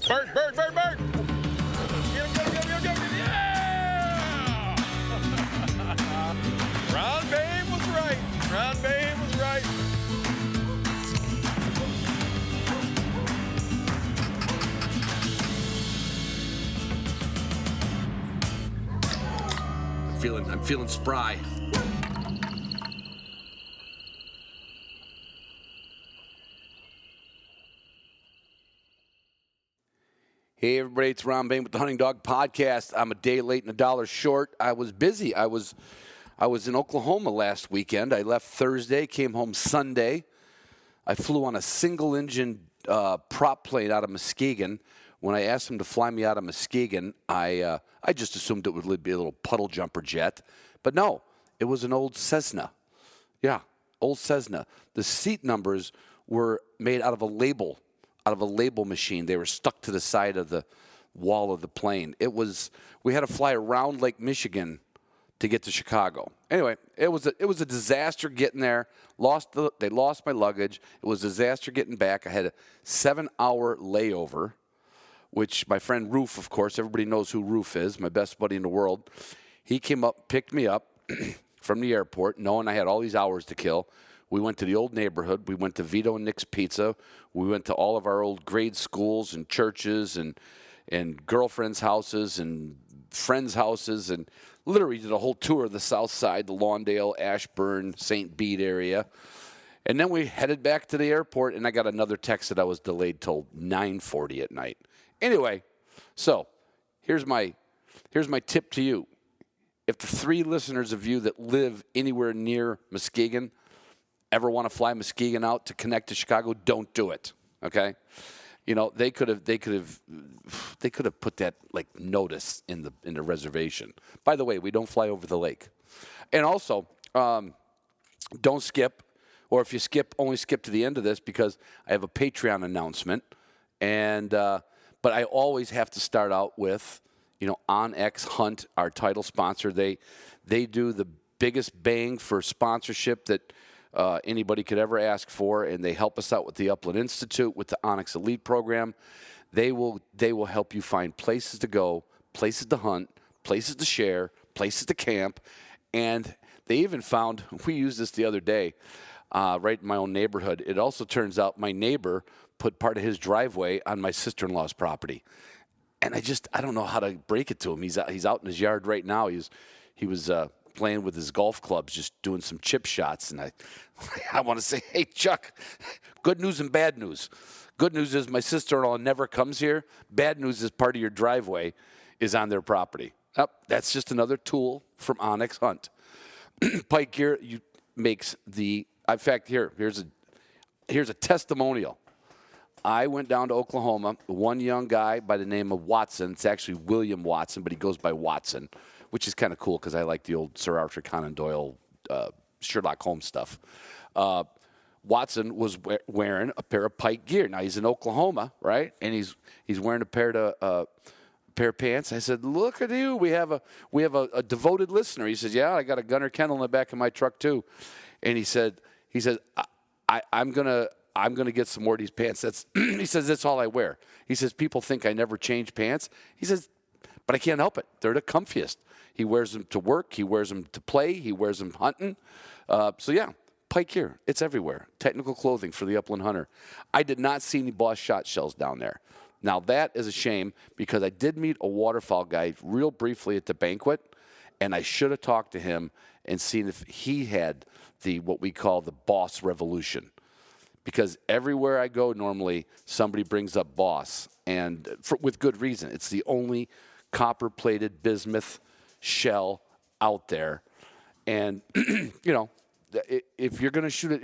Bird, bird, bird, bird. Get him. Yeah! Ron Babe was right. Ron Babe was right. I'm feeling spry. Hey everybody, it's Ron Bain with the Hunting Dog Podcast. I'm a day late and $1 short. I was busy. I was in Oklahoma last weekend. I left Thursday, came home Sunday. I flew on a single-engine prop plane out of Muskegon. When I asked him to fly me out of Muskegon, I just assumed it would be a little puddle jumper jet. But no, it was an old Cessna. Yeah, old Cessna. The seat numbers were made out of a label machine. They were stuck to the side of the wall of the plane. We had to fly around Lake Michigan to get to Chicago. Anyway, it was a disaster getting there. They lost my luggage. It was a disaster getting back. I had a 7-hour layover, which my friend Roof, of course, everybody knows who Roof is, my best buddy in the world. He came up, picked me up from the airport, knowing I had all these hours to kill. We went to the old neighborhood. We went to Vito and Nick's Pizza. We went to all of our old grade schools and churches and girlfriends' houses and friends' houses, and literally did a whole tour of the south side, the Lawndale, Ashburn, St. Bede area. And then we headed back to the airport, and I got another text that I was delayed till 9:40 at night. Anyway, so here's my tip to you. If the 3 listeners of you that live anywhere near Muskegon ever want to fly Muskegon out to connect to Chicago, don't do it. Okay, you know they could have put that like notice in the reservation. By the way, we don't fly over the lake, and also don't skip, or if you skip, only skip to the end of this because I have a Patreon announcement, and but I always have to start out with OnX Hunt, our title sponsor. They do the biggest bang for sponsorship that anybody could ever ask for, and they help us out with the Upland Institute, with the Onyx Elite program. They will help you find places to go, places to hunt, places to share, places to camp, and they even found, we used this the other day, right in my own neighborhood. It also turns out my neighbor put part of his driveway on my sister-in-law's property. And I don't know how to break it to him. He's out in his yard right now. He was playing with his golf clubs, just doing some chip shots. And I want to say, hey, Chuck, good news and bad news. Good news is my sister-in-law never comes here. Bad news is part of your driveway is on their property. Oh, that's just another tool from Onyx Hunt. Pike Gear makes in fact, here's a testimonial. I went down to Oklahoma. One young guy by the name of Watson. It's actually William Watson, but he goes by Watson, which is kind of cool because I like the old Sir Arthur Conan Doyle, Sherlock Holmes stuff. Watson was wearing a pair of Pike Gear. Now he's in Oklahoma, right? And he's wearing a pair of pants. I said, "Look at you. We have a devoted listener." He says, "Yeah, I got a Gunner kennel in the back of my truck too." And he said, I'm gonna get some more of these pants. He says, that's all I wear. He says, people think I never change pants. He says, but I can't help it. They're the comfiest. He wears them to work. He wears them to play. He wears them hunting. So yeah, Pike Gear. It's everywhere. Technical clothing for the upland hunter. I did not see any Boss shot shells down there. Now that is a shame because I did meet a waterfowl guy real briefly at the banquet, and I should have talked to him and seen if he had what we call the Boss revolution. Because everywhere I go, normally somebody brings up Boss, and with good reason. It's the only copper-plated bismuth shell out there, and if you're going to shoot it,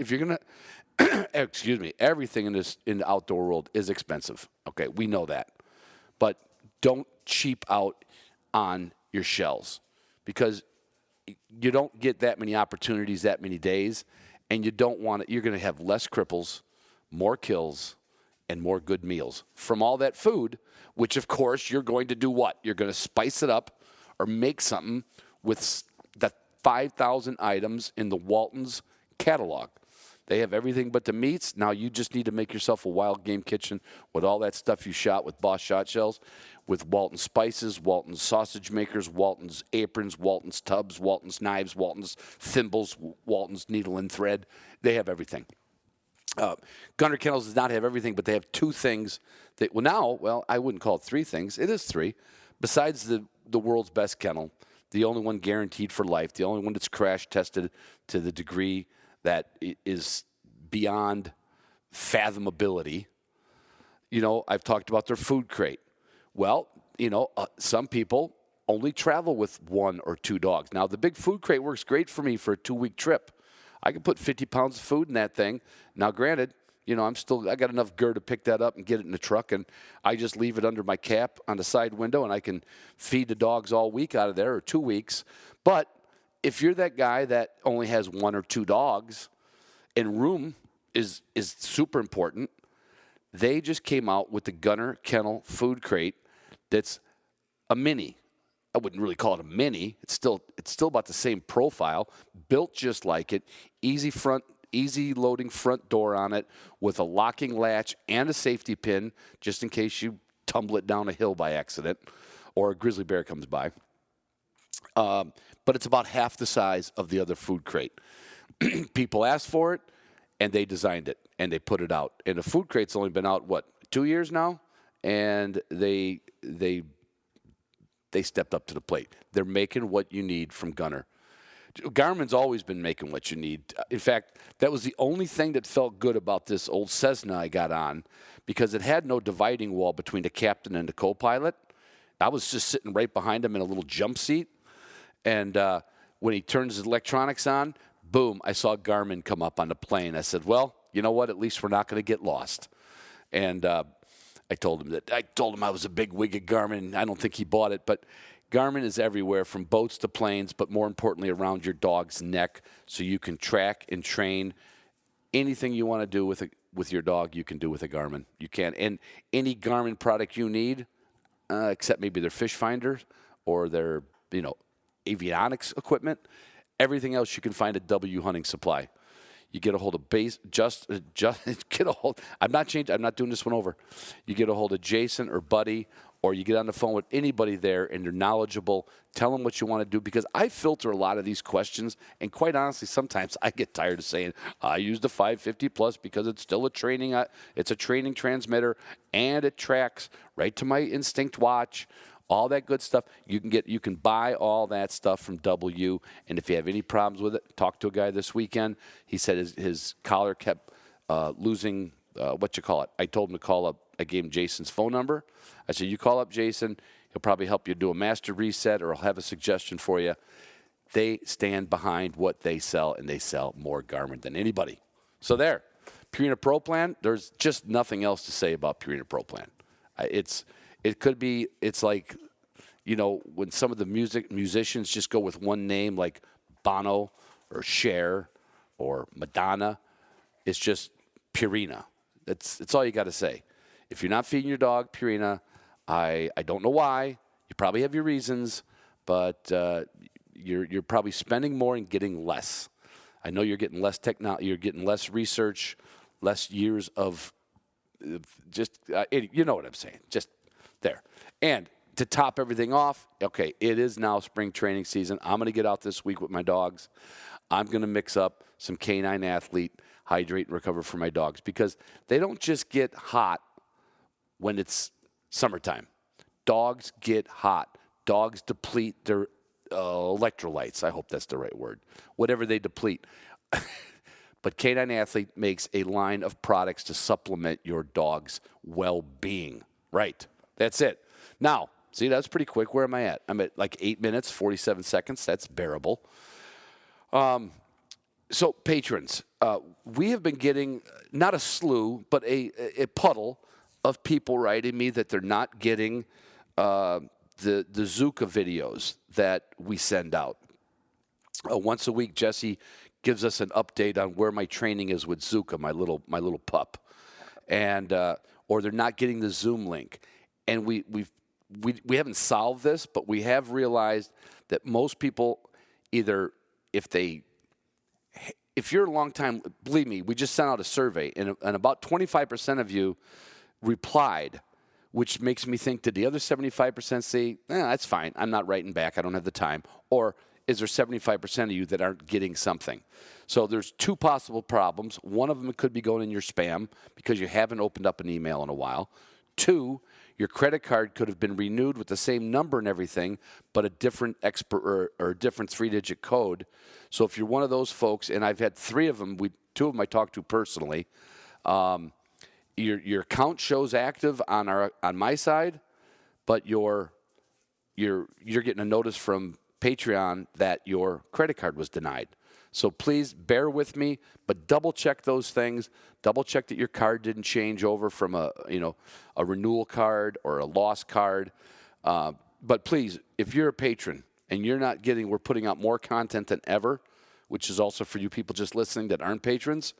excuse me, everything in the outdoor world is expensive. Okay, we know that, but don't cheap out on your shells because you don't get that many opportunities that many days. And you don't want it. You're going to have less cripples, more kills, and more good meals from all that food, which, of course, you're going to do what? You're going to spice it up or make something with the 5,000 items in the Walton's catalog. They have everything but the meats. Now you just need to make yourself a wild game kitchen with all that stuff you shot with Boss shot shells, with Walton's spices, Walton's sausage makers, Walton's aprons, Walton's tubs, Walton's knives, Walton's thimbles, Walton's needle and thread. They have everything. Gunner Kennels does not have everything, but they have two things that, I wouldn't call it three things. It is three. Besides the world's best kennel, the only one guaranteed for life, the only one that's crash tested to the degree that is beyond fathomability. I've talked about their food crate. Well, some people only travel with one or two dogs. Now, the big food crate works great for me for a 2-week trip. I can put 50 pounds of food in that thing. Now, granted, I got enough girth to pick that up and get it in the truck, and I just leave it under my cap on the side window, and I can feed the dogs all week out of there, or 2 weeks. But if you're that guy that only has one or two dogs, and room is super important, they just came out with the Gunner Kennel food crate that's a mini. I wouldn't really call it a mini. It's still about the same profile, built just like it. Easy loading front door on it with a locking latch and a safety pin just in case you tumble it down a hill by accident or a grizzly bear comes by. But it's about half the size of the other food crate. People asked for it, and they designed it, and they put it out. And the food crate's only been out, 2 years now? And they stepped up to the plate. They're making what you need from Gunner. Garmin's always been making what you need. In fact, that was the only thing that felt good about this old Cessna I got on, because it had no dividing wall between the captain and the co-pilot. I was just sitting right behind him in a little jump seat, and when he turns his electronics on, boom, I saw Garmin come up on the plane. I said, well, you know what? At least we're not going to get lost. And I told him I was a big wig of Garmin. I don't think he bought it, but Garmin is everywhere, from boats to planes, but more importantly around your dog's neck, so you can track and train anything you want to do with your dog. You can do with a Garmin. You can, and any Garmin product you need, except maybe their fish finder or their avionics equipment. Everything else you can find at W Hunting Supply. You get a hold of get a hold. I'm not doing this one over. You get a hold of Jason or Buddy, or you get on the phone with anybody there, and they're knowledgeable. Tell them what you want to do, because I filter a lot of these questions, and quite honestly, sometimes I get tired of saying I use the 550 Plus because it's still a training transmitter, and it tracks right to my Instinct watch. All that good stuff. You can buy all that stuff from W, and if you have any problems with it, talk to a guy this weekend. He said his collar kept losing I told him to call up. I gave him Jason's phone number. I said, you call up Jason. He'll probably help you do a master reset, or he'll have a suggestion for you. They stand behind what they sell, and they sell more Garmin than anybody. So there, Purina Pro Plan, there's just nothing else to say about Purina Pro Plan. It's like, when some of the musicians just go with one name, like Bono or Cher or Madonna. It's just Purina. That's all you got to say. If you're not feeding your dog Purina, I don't know why. You probably have your reasons, but you're probably spending more and getting less. I know you're getting less technology, you're getting less research, less years of just you know what I'm saying. Just there. And to top everything off, okay, it is now spring training season. I'm going to get out this week with my dogs. I'm going to mix up some Canine Athlete, hydrate and recover for my dogs, because they don't just get hot when it's summertime. Dogs get hot. Dogs deplete their electrolytes. I hope that's the right word. Whatever they deplete. But Canine Athlete makes a line of products to supplement your dog's well-being. Right. That's it. Now, see, that's pretty quick. Where am I at? I'm at like 8 minutes, 47 seconds. That's bearable. So, patrons, we have been getting not a slew, but a puddle of people writing me that they're not getting the Zuka videos that we send out. Once a week, Jesse gives us an update on where my training is with Zuka, my little pup, and or they're not getting the Zoom link. And we haven't solved this, but we have realized that most people, either if they if you're a long time, believe me, we just sent out a survey, and about 25% of you replied, which makes me think, did the other 75% say, that's fine, I'm not writing back, I don't have the time? Or is there 75% of you that aren't getting something? So there's two possible problems. One of them could be going in your spam because you haven't opened up an email in a while. Two, your credit card could have been renewed with the same number and everything, but a different or a different 3-digit code. So if you're one of those folks, and I've had 3 of them, 2 of them I talked to personally, your account shows active on my side, but you're getting a notice from Patreon that your credit card was denied. So please bear with me, but double check those things. Double check that your card didn't change over from a renewal card or a lost card. But please, if you're a patron and you're not getting, we're putting out more content than ever, which is also for you people just listening that aren't patrons.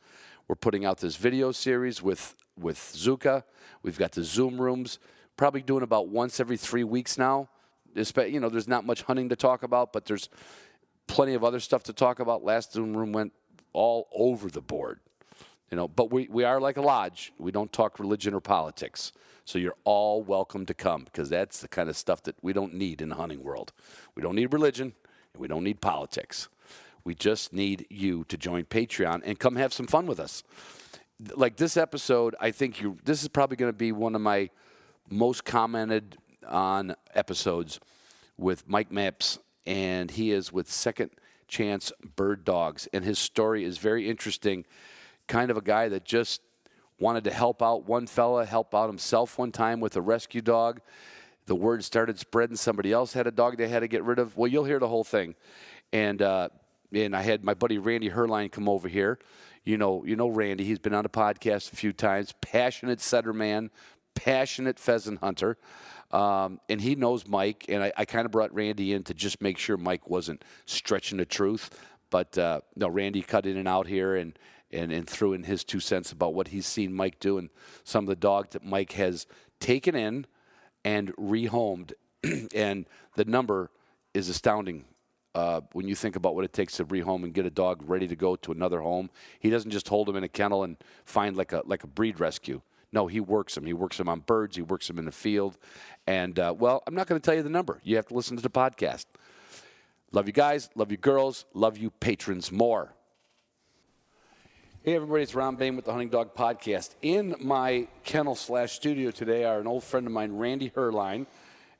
We're putting out this video series with Zuka. We've got the Zoom rooms, probably doing about once every 3 weeks now. There's not much hunting to talk about, but there's plenty of other stuff to talk about. Last Zoom room went all over the board, but we are like a lodge. We don't talk religion or politics. So you're all welcome to come because that's the kind of stuff that we don't need in the hunting world. We don't need religion. And we don't need politics. We just need you to join Patreon and come have some fun with us. Like this episode, I think this is probably going to be one of my most commented on episodes with Mike Mapps, and he is with Second Chance Bird Dogs, and his story is very interesting. Kind of a guy that just wanted to help out one fella, help out himself one time with a rescue dog. The word started spreading. Somebody else had a dog they had to get rid of. Well, you'll hear the whole thing. And I had my buddy Randy Herline come over here. You know Randy. He's been on the podcast a few times. Passionate setter man, passionate pheasant hunter. And he knows Mike, and I kind of brought Randy in to just make sure Mike wasn't stretching the truth. But no, Randy cut in and out here and threw in his 2 cents about what he's seen Mike do and some of the dogs that Mike has taken in and rehomed. And the number is astounding when you think about what it takes to rehome and get a dog ready to go to another home. He doesn't just hold them in a kennel and find like a breed rescue. No, he works them. He works them on birds. He works them in the field. And, I'm not going to tell you the number. You have to listen to the podcast. Love you guys. Love you girls. Love you patrons more. Hey, everybody. It's Ron Bain with the Hunting Dog Podcast. In my kennel/studio today are an old friend of mine, Randy Herline,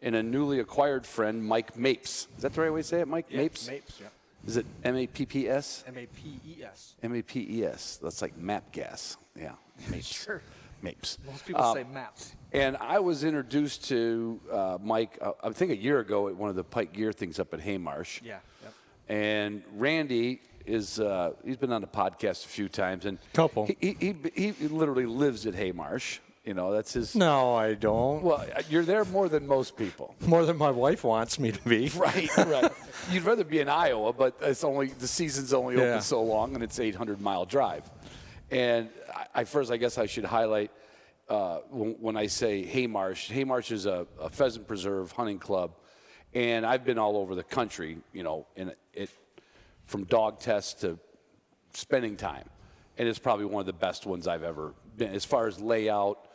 and a newly acquired friend, Mike Mapes. Is that the right way to say it, Mike? Yeah, Mapes? Mapes, yeah. Is it M-A-P-P-S? M-A-P-E-S. M-A-P-E-S. That's like map gas. Yeah. Mapes. Sure. Mapes. Most people say maps. And I was introduced to Mike, I think a year ago at one of the Pike Gear things up at Haymarsh. Yeah. Yep. And Randy is, he's been on the podcast a few times. And Couple. He literally lives at Haymarsh. That's his. No, I don't. Well, you're there more than most people. More than my wife wants me to be. Right. You'd rather be in Iowa, but the season's only open so long, and it's an 800-mile drive. And I guess I should highlight when I say Haymarsh. Haymarsh is a pheasant preserve hunting club, and I've been all over the country, from dog tests to spending time, and it's probably one of the best ones I've ever been as far as layout,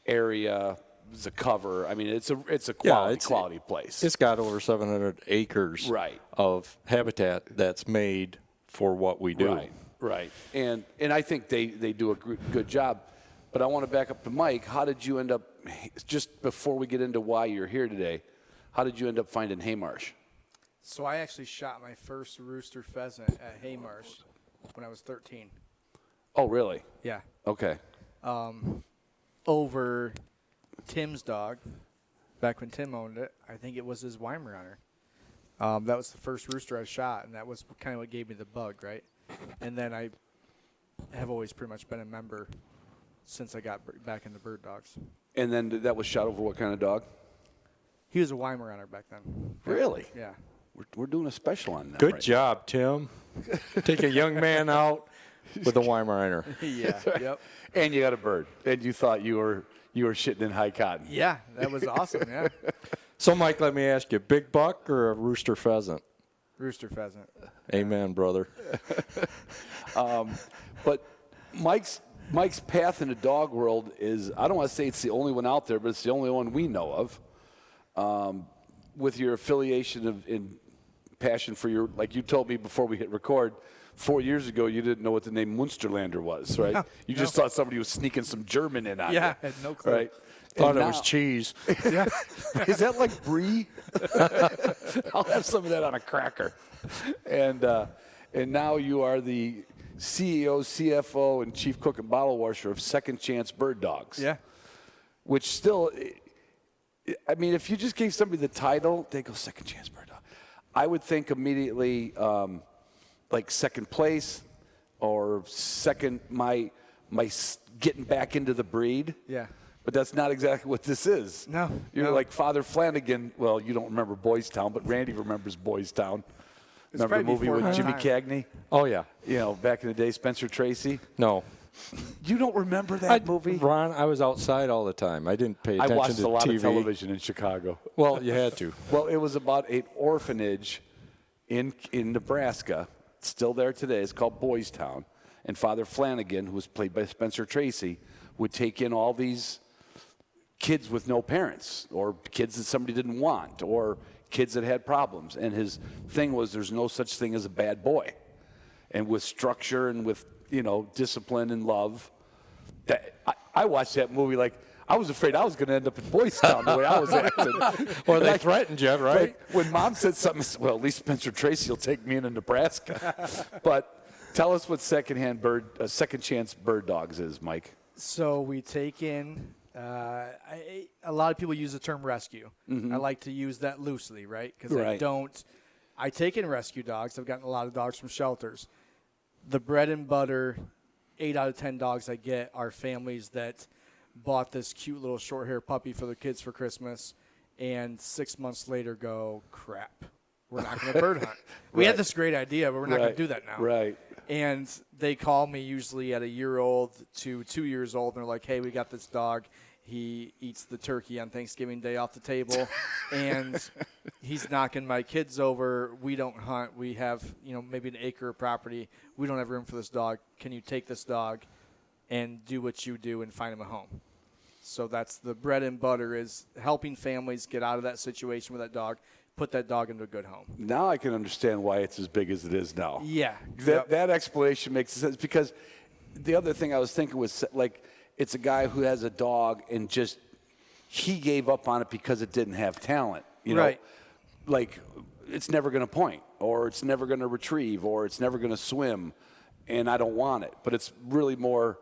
area, the cover. I mean, it's a quality place. It's got over 700 acres of habitat that's made for what we do. Right. And I think they do a good job. But I want to back up to Mike. How did you end up, just before we get into why you're here today, how did you end up finding Haymarsh? So I actually shot my first rooster pheasant at Haymarsh when I was 13. Oh, really? Yeah. Okay. Over Tim's dog, back when Tim owned it. I think it was his Weimaraner. That was the first rooster I shot, and that was kind of what gave me the bug, right? And then I have always pretty much been a member since I got back into bird dogs. And then that was shot over what kind of dog? He was a Weimaraner back then. Really? Yeah. We're doing a special on that. Good job, Tim. Take a young man out with a Weimaraner. Yeah. Yep. And you got a bird. And you thought you were shitting in high cotton. Yeah, that was awesome. Yeah. So, Mike, let me ask you, big buck or a rooster pheasant? Rooster pheasant. Amen, brother. But Mike's path in the dog world is, I don't want to say it's the only one out there, but it's the only one we know of. With your affiliation in passion for your, like you told me before we hit record, 4 years ago you didn't know what the name Munsterlander was, right? You just thought somebody was sneaking some German in on you. Yeah, I had no clue. Right? Thought it was cheese. Yeah. Is that like brie? I'll have some of that on a cracker. And now you are the CEO, CFO, and chief cook and bottle washer of Second Chance Bird Dogs. Yeah. Which still, I mean, if you just gave somebody the title, they go Second Chance Bird Dog. I would think immediately like second place or second my getting back into the breed. Yeah. But that's not exactly what this is. No. You're like Father Flanagan. Well, you don't remember Boys Town, but Randy remembers Boys Town. Remember the movie with Jimmy Cagney? Oh, yeah. You know, back in the day, Spencer Tracy. No. You don't remember that movie? Ron, I was outside all the time. I didn't pay attention to TV. I watched a lot of television in Chicago. Well, you had to. Well, it was about an orphanage in Nebraska. It's still there today. It's called Boys Town. And Father Flanagan, who was played by Spencer Tracy, would take in all these kids with no parents, or kids that somebody didn't want, or kids that had problems. And his thing was there's no such thing as a bad boy. And with structure and with, you know, discipline and love, that I watched that movie like I was afraid I was going to end up in Boys Town the way I was acting. Or they threatened you, right? Like when Mom said something, I said, well, at least Spencer Tracy will take me into Nebraska. But tell us what Second Chance Bird Dogs is, Mike. So we take in. A lot of people use the term rescue. Mm-hmm. I like to use that loosely, right? Because I take in rescue dogs. I've gotten a lot of dogs from shelters. The bread and butter, 8 out of 10 dogs I get are families that bought this cute little short hair puppy for their kids for Christmas, and 6 months later go, crap, we're not going to bird hunt. We had this great idea, but we're not going to do that now. Right. And they call me usually at a year old to 2 years old, and they're like, hey, we got this dog. He eats the turkey on Thanksgiving Day off the table, and he's knocking my kids over. We don't hunt. We have, maybe an acre of property. We don't have room for this dog. Can you take this dog and do what you do and find him a home? So that's the bread and butter, is helping families get out of that situation with that dog, put that dog into a good home. Now I can understand why it's as big as it is now. Yeah. That explanation makes sense, because the other thing I was thinking was, like, it's a guy who has a dog and just he gave up on it because it didn't have talent. You know? Right. Like, it's never going to point, or it's never going to retrieve, or it's never going to swim, and I don't want it. But it's really more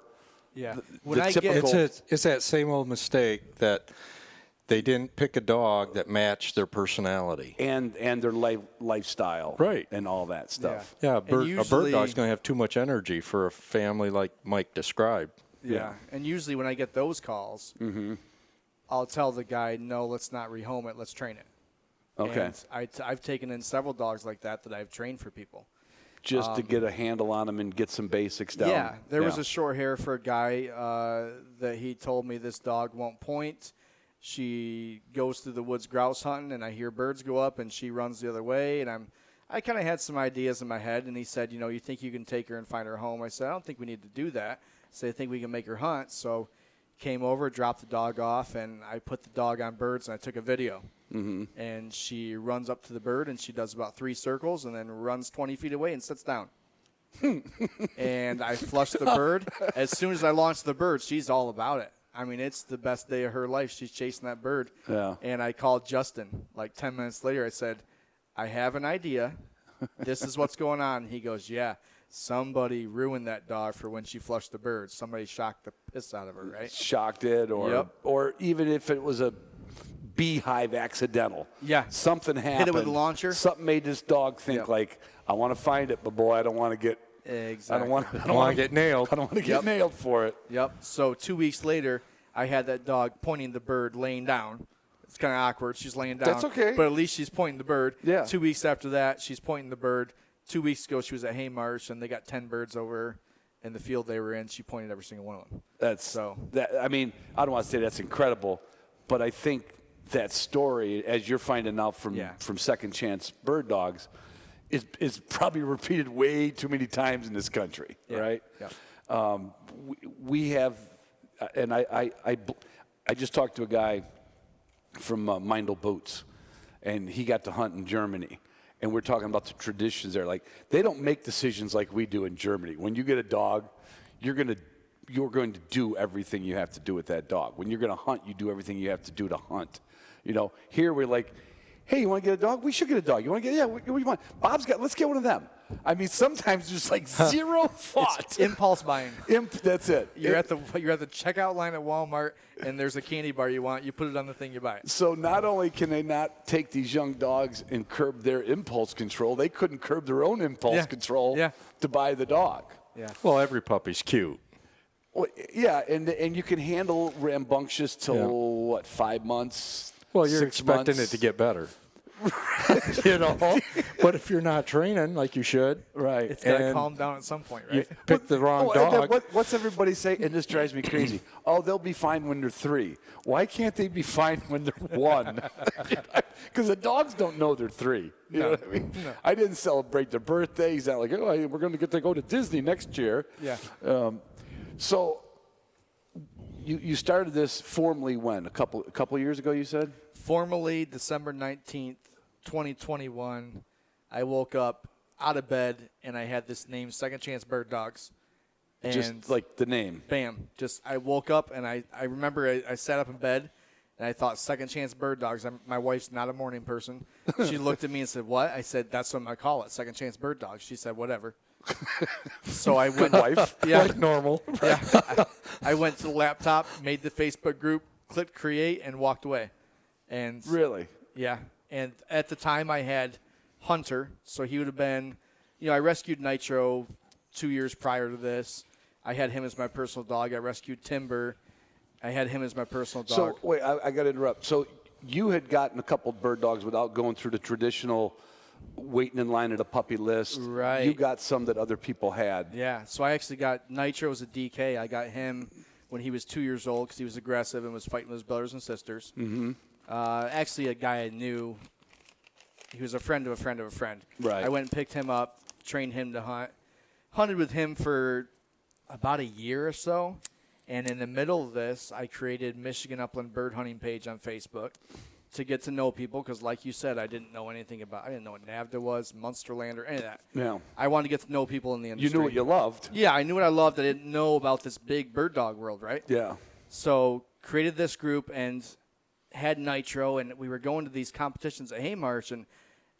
typical. It's that same old mistake that they didn't pick a dog that matched their personality and their lifestyle, right, and all that stuff. Yeah, a bird dog's going to have too much energy for a family like Mike described. Yeah, and usually when I get those calls, I'll tell the guy, no, let's not rehome it, let's train it. Okay. And I've taken in several dogs like that I've trained for people. Just to get a handle on them and get some basics down. Yeah, there was a short hair for a guy that he told me this dog won't point. She goes through the woods grouse hunting, and I hear birds go up, and she runs the other way. And I kind of had some ideas in my head, and he said, you think you can take her and find her home? I said, I don't think we need to do that. So I think we can make her hunt. So came over, dropped the dog off, and I put the dog on birds, and I took a video. Mm-hmm. And she runs up to the bird, and she does about 3 circles, and then runs 20 feet away and sits down. And I flushed the bird. As soon as I launched the bird, she's all about it. I mean, it's the best day of her life. She's chasing that bird. Yeah. And I called Justin. Like 10 minutes later, I said, I have an idea. This is what's going on. He goes, yeah. Somebody ruined that dog for when she flushed the bird. Somebody shocked the piss out of her, right? Shocked it, or even if it was a beehive accidental. Yeah. Something happened. Hit it with a launcher. Something made this dog think, like, I want to find it, but boy, I don't want to get exactly. I don't want to get nailed. I don't want to get nailed for it. Yep. So 2 weeks later, I had that dog pointing the bird laying down. It's kind of awkward. She's laying down. That's okay. But at least she's pointing the bird. Yeah. 2 weeks after that, she's pointing the bird. 2 weeks ago, she was at Haymarsh, and they got 10 birds over in the field they were in. She pointed every single one of them. I mean, I don't want to say that's incredible, but I think that story, as you're finding out from Second Chance Bird Dogs, is probably repeated way too many times in this country, right? Yeah. We have, and I just talked to a guy from Meindl Boots, and he got to hunt in Germany. And we're talking about the traditions there. Like, they don't make decisions like we do in Germany. When you get a dog, you're going to do everything you have to do with that dog. When you're going to hunt, you do everything you have to do to hunt. Here we're like, hey, you want to get a dog? We should get a dog. You want to get? Yeah. What do you want? Let's get one of them. I mean, sometimes there's like zero thought. It's impulse buying. That's it. You're at the checkout line at Walmart, and there's a candy bar you want. You put it on the thing, you buy it. So not only can they not take these young dogs and curb their impulse control, they couldn't curb their own impulse control to buy the dog. Yeah. Well, every puppy's cute. Well, yeah, and you can handle rambunctious till 5 months. Well, you're 6 expecting months. it to get better. But if you're not training like you should, right, it's got to calm down at some point, right? You pick the wrong dog. What's everybody say? And this drives me crazy. Oh, they'll be fine when they're 3. Why can't they be fine when they're 1? Because the dogs don't know they're 3. You know what I mean? No. I didn't celebrate their birthdays. Not like, oh, we're going to get to go to Disney next year. Yeah. So you started this formally when? A couple years ago, you said? Formally, December 19th, 2021, I woke up out of bed, and I had this name, Second Chance Bird Dogs. And just like the name. Bam. I woke up, and I remember I sat up in bed, and I thought, Second Chance Bird Dogs. My wife's not a morning person. She looked at me and said, what? I said, that's what I call it, Second Chance Bird Dogs. She said, whatever. So I went. Wife. Yeah. Like normal. Yeah. I went to the laptop, made the Facebook group, clicked create, and walked away. And Really? yeah. And at the time, I had Hunter, so he would have been, I rescued Nitro 2 years prior to this. I had him as my personal dog. I rescued Timber. I had him as my personal dog. So, wait, I got to interrupt. So you had gotten a couple of bird dogs without going through the traditional waiting in line at a puppy list. Right. You got some that other people had. Yeah. So I actually got Nitro as a DK. I got him when he was 2 years old because he was aggressive and was fighting with his brothers and sisters. Mm-hmm. Actually, a guy I knew, he was a friend of a friend of a friend. Right. I went and picked him up, trained him to hunt. Hunted with him for about a year or so. And in the middle of this, I created Michigan Upland Bird Hunting page on Facebook to get to know people because, like you said, I didn't know anything about. I didn't know what NAVDA was, Munsterland, or any of that. Yeah. I wanted to get to know people in the industry. You knew what you loved. Yeah, I knew what I loved. I didn't know about this big bird dog world, right? Yeah. So created this group and had Nitro, and we were going to these competitions at Haymarsh, and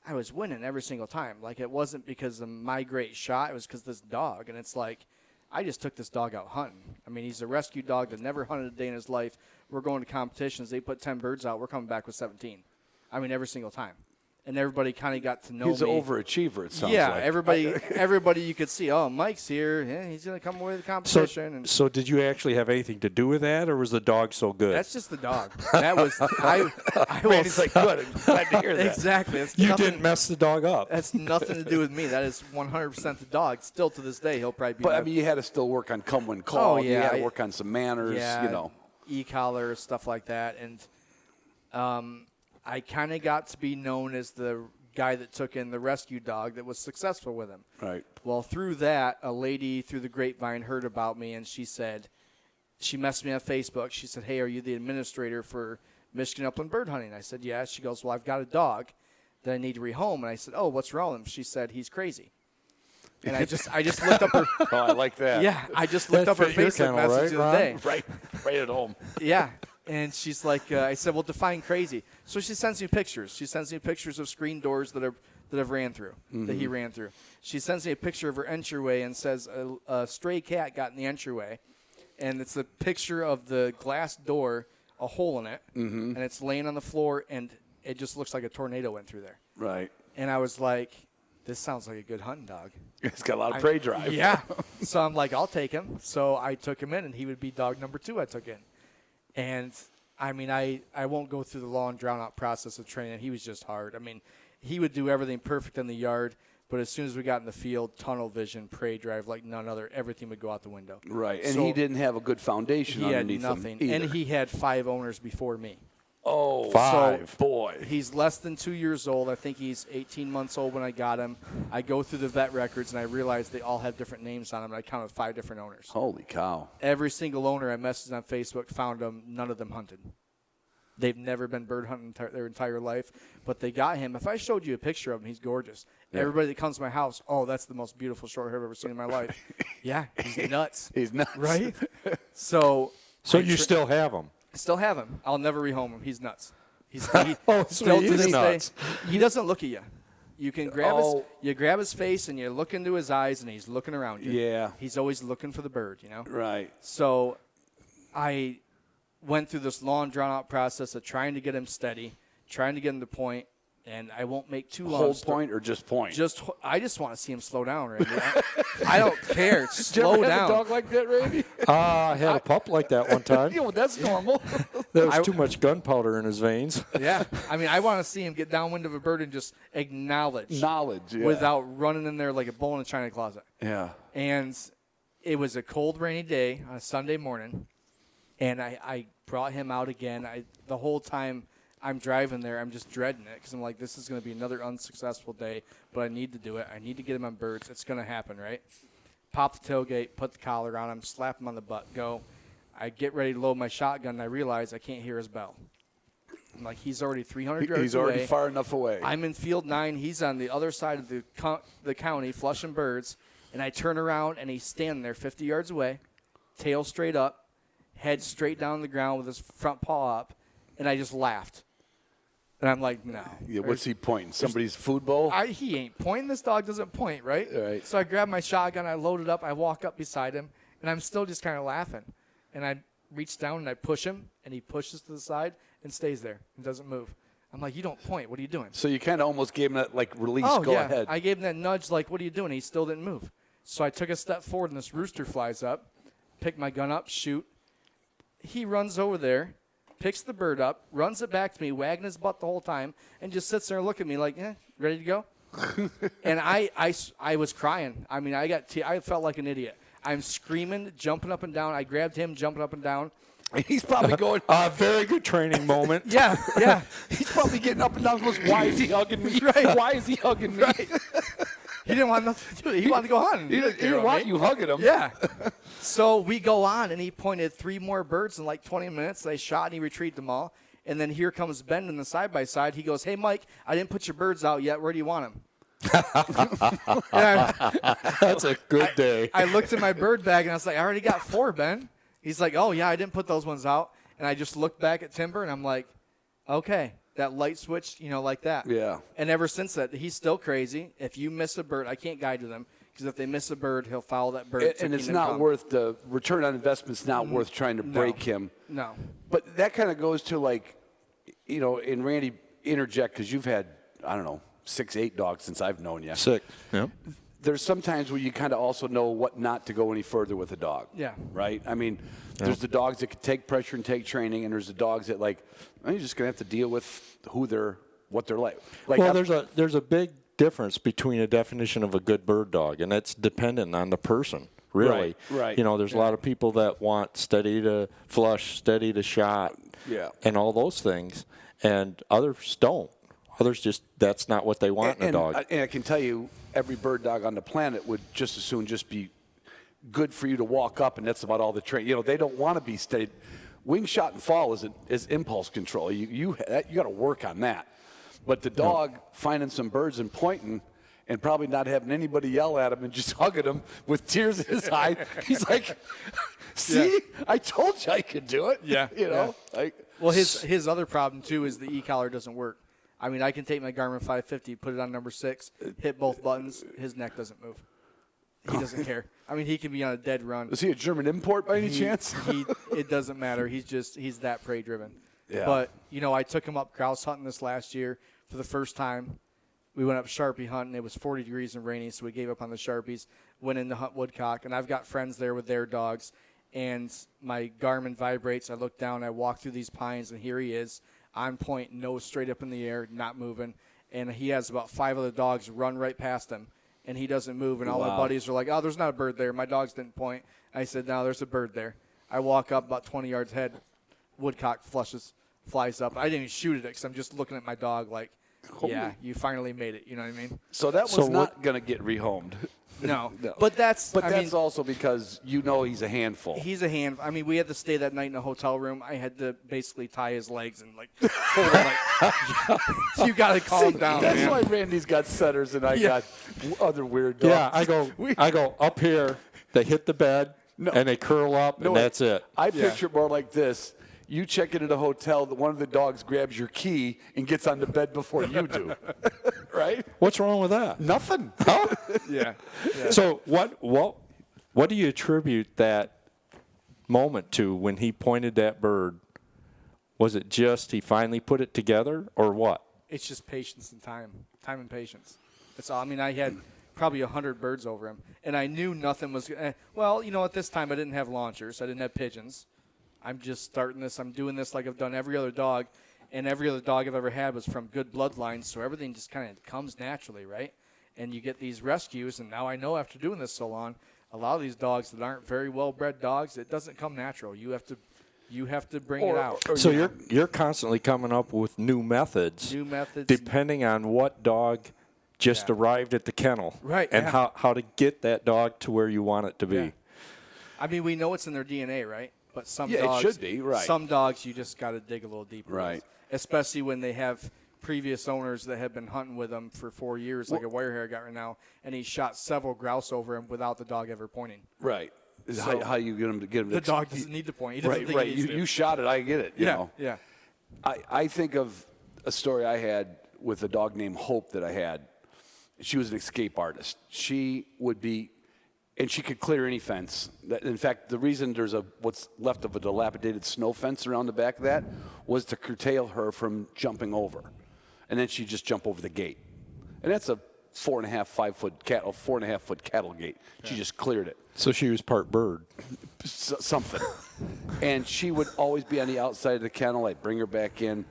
I was winning every single time. Like, it wasn't because of my great shot. It was because of this dog. And it's like, I just took this dog out hunting. I mean, he's a rescue dog that never hunted a day in his life. We're going to competitions. They put 10 birds out. We're coming back with 17. I mean, every single time. And everybody kind of got to know me. He's an overachiever, it sounds like. Yeah, everybody you could see, oh, Mike's here. Yeah, he's going to come away with the competition. So did you actually have anything to do with that, or was the dog so good? That's just the dog. That was I Randy's like, good. I'm glad to hear that. Exactly. That's you nothing, didn't mess the dog up. That's nothing to do with me. That is 100% the dog. Still to this day, he'll probably be. But, I mean, you had to still work on come when called. Oh, yeah. You had to work on some manners, e-collar, stuff like that. And I kind of got to be known as the guy that took in the rescue dog that was successful with him. Right. Well, through that, a lady through the grapevine heard about me, and she said, she messaged me on Facebook. She said, hey, are you the administrator for Michigan Upland Bird Hunting? I said, yeah. She goes, well, I've got a dog that I need to rehome. And I said, oh, what's wrong with him? She said, he's crazy. And I just looked up her. Oh, I like that. Yeah, I just looked up her Facebook message the other day. Right at home. Yeah. And she's like, I said, well, define crazy. So she sends me pictures. She sends me pictures of screen doors that I've ran through, that he ran through. She sends me a picture of her entryway and says a stray cat got in the entryway. And it's a picture of the glass door, a hole in it, and it's laying on the floor, and it just looks like a tornado went through there. Right. And I was like, this sounds like a good hunting dog. It's got a lot of prey drive. Yeah. So I'm like, I'll take him. So I took him in, and he would be dog number 2 I took in. And, I mean, I won't go through the long, drawn-out process of training. He was just hard. I mean, he would do everything perfect in the yard, but as soon as we got in the field, tunnel vision, prey drive like none other, everything would go out the window. Right, and so he didn't have a good foundation underneath him. He had nothing, and he had 5 owners before me. Oh, 5. So, boy. He's less than 2 years old. I think he's 18 months old when I got him. I go through the vet records, and I realize they all have different names on them, and I counted 5 different owners. Holy cow. Every single owner I messaged on Facebook found them. None of them hunted. They've never been bird hunting their entire life, but they got him. If I showed you a picture of him, he's gorgeous. Yeah. Everybody that comes to my house, oh, that's the most beautiful short hair I've ever seen in my life. Yeah, he's nuts. He's nuts. Right? So you still have them? Still have him. I'll never rehome him. He's nuts. He's still to this nuts. day. He doesn't look at you. You can grab his face and you look into his eyes and he's looking around you. Yeah. He's always looking for the bird, you know? Right. So I went through this long, drawn-out process of trying to get him steady, trying to get him to point, and I won't make too long. Hold point or just point? I just want to see him slow down, Randy. I don't care. Did you Slow ever down. have a dog like that, Randy? I had a pup like that one time. Yeah, well, that's normal. There was too much gunpowder in his veins. Yeah. I mean, I want to see him get downwind of a bird and just acknowledge. Knowledge, yeah. Without running in there like a bull in a china closet. Yeah. And it was a cold, rainy day on a Sunday morning, and I brought him out again. The whole time I'm driving there, I'm just dreading it because I'm like, this is going to be another unsuccessful day, but I need to do it. I need to get him on birds. It's going to happen, right? Pop the tailgate, put the collar on him, slap him on the butt, go. I get ready to load my shotgun, and I realize I can't hear his bell. I'm like, he's already 300 yards away. He's already far enough away. I'm in field 9. He's on the other side of the county flushing birds, and I turn around, and he's standing there 50 yards away, tail straight up, head straight down the ground with his front paw up, and I just laughed. And I'm like, no. Yeah, what's he pointing? Somebody's food bowl? He ain't pointing. This dog doesn't point, right? Right. So I grab my shotgun, I load it up, I walk up beside him, and I'm still just kind of laughing. And I reach down and I push him, and he pushes to the side and stays there and doesn't move. I'm like, you don't point. What are you doing? So you kind of almost gave him that, like, release, go ahead. I gave him that nudge, like, what are you doing? He still didn't move. So I took a step forward, and this rooster flies up, pick my gun up, shoot. He runs over there, picks the bird up, runs it back to me, wagging his butt the whole time, and just sits there and looking at me like, ready to go? And I was crying. I mean, I felt like an idiot. I'm screaming, jumping up and down. I grabbed him, jumping up and down. He's probably going. Very good training moment. Yeah. He's probably getting up and down. Goes, why is he hugging me? Right. Why is he hugging me? Right. He didn't want nothing to do with it. He wanted to go hunting. He didn't want you hugging him. Yeah. So we go on, and he pointed 3 more birds in like 20 minutes. They shot, and he retrieved them all. And then here comes Ben in the side-by-side. He goes, hey, Mike, I didn't put your birds out yet. Where do you want them? That's a good day. I looked at my bird bag, and I was like, I already got 4, Ben. He's like, oh, yeah, I didn't put those ones out. And I just looked back at Timber, and I'm like, okay, that light switched, like that. Yeah. And ever since that, he's still crazy. If you miss a bird, I can't guide to them, because if they miss a bird, he'll follow that bird. And it's not worth the return on investment's not worth trying to break him. No. But that kind of goes to, like, and Randy, interject, because you've had, I don't know, 6, 8 dogs since I've known you. 6. Yep. There's sometimes where you kind of also know what not to go any further with a dog. Yeah. Right? I mean, there's the dogs that can take pressure and take training, and there's the dogs that, like, you're just going to have to deal with what they're like. Well, there's a big difference between a definition of a good bird dog, and it's dependent on the person, really. Right. There's a lot of people that want steady to flush, steady to shot, and all those things, and others don't. Others just, that's not what they want in a dog. And I can tell you, every bird dog on the planet would just as soon just be good for you to walk up, and that's about all the training. They don't want to be steady. Wing shot and fall is impulse control. You got to work on that. But the dog finding some birds and pointing and probably not having anybody yell at him and just hugging him with tears in his eye, he's like, see, I told you I could do it. Yeah. Well, his other problem, too, is the e-collar doesn't work. I mean, I can take my Garmin 550, put it on number 6, hit both buttons. His neck doesn't move. He doesn't care. I mean, he can be on a dead run. Is he a German import by any chance? It doesn't matter. He's that prey driven. Yeah. But, I took him up grouse hunting this last year for the first time. We went up Sharpie hunting. It was 40 degrees and rainy, so we gave up on the Sharpies, went in to hunt woodcock. And I've got friends there with their dogs. And my Garmin vibrates. I look down. I walk through these pines, and here he is. On point, nose straight up in the air, not moving. And he has about 5 other dogs run right past him, and he doesn't move. And all my buddies are like, oh, there's not a bird there. My dogs didn't point. I said, no, there's a bird there. I walk up about 20 yards ahead. Woodcock flushes flies up. I didn't even shoot at it because I'm just looking at my dog like, yeah, you finally made it. You know what I mean? So that was not going to get rehomed. No. No. But that's also because he's a handful. He's a hand. I mean, we had to stay that night in a hotel room. I had to basically tie his legs and like hold him like, you got to calm down. That's man. why Randy's got setters and I got other weird dogs. Yeah, I go up here. They hit the bed and they curl up, and that's it. I picture it more like this. You check into the hotel, that one of the dogs grabs your key and gets on the bed before you do. Right? What's wrong with that? Nothing. Yeah. So what do you attribute that moment to when he pointed that bird? Was it just he finally put it together, or what? It's just patience and time and patience. That's all. I mean, I had probably 100 birds over him, and I knew nothing was. Well, at this time I didn't have launchers, I didn't have pigeons. I'm just starting this. I'm doing this like I've done every other dog, and every other dog I've ever had was from good bloodlines, so everything just kind of comes naturally, right? And you get these rescues, and now I know after doing this so long, a lot of these dogs that aren't very well-bred dogs, it doesn't come natural. You have to bring it out. So you're constantly coming up with new methods. Depending on what dog just arrived at the kennel. Right. And how to get that dog to where you want it to be. Yeah. I mean, we know it's in their DNA, right? But some dogs, it should be, right. Some dogs you just got to dig a little deeper. Right. With, especially when they have previous owners that have been hunting with them for 4 years, like a wire hair I got right now, and he shot several grouse over him without the dog ever pointing. Right. So how you get him to get him? The dog doesn't need to point. He doesn't think right. he needs to. You shot it. I get it. You know. Yeah. I think of a story I had with a dog named Hope that I had. She was an escape artist. She would be, and she could clear any fence. In fact, the reason there's what's left of a dilapidated snow fence around the back of that was to curtail her from jumping over, and then she'd just jump over the gate, and that's a 4.5 foot cattle gate. She just cleared it. So she was part bird. Something. And she would always be on the outside of the kennel. I'd bring her back in,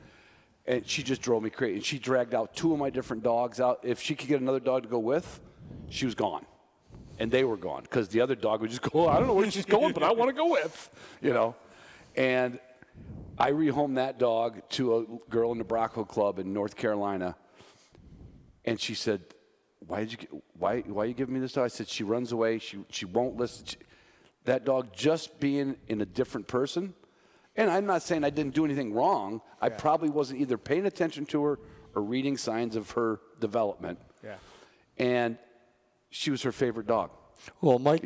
and she just drove me crazy. And she dragged out 2 of my different dogs out. If she could get another dog to go with, she was gone. And they were gone because the other dog would just go, I don't know where she's going, but I want to go with, And I rehomed that dog to a girl in the Bronco Club in North Carolina. And she said, why are you giving me this dog? I said, she runs away. She won't listen. That dog just being in a different person. And I'm not saying I didn't do anything wrong. I probably wasn't either paying attention to her or reading signs of her development. Yeah. And she was her favorite dog. Well, Mike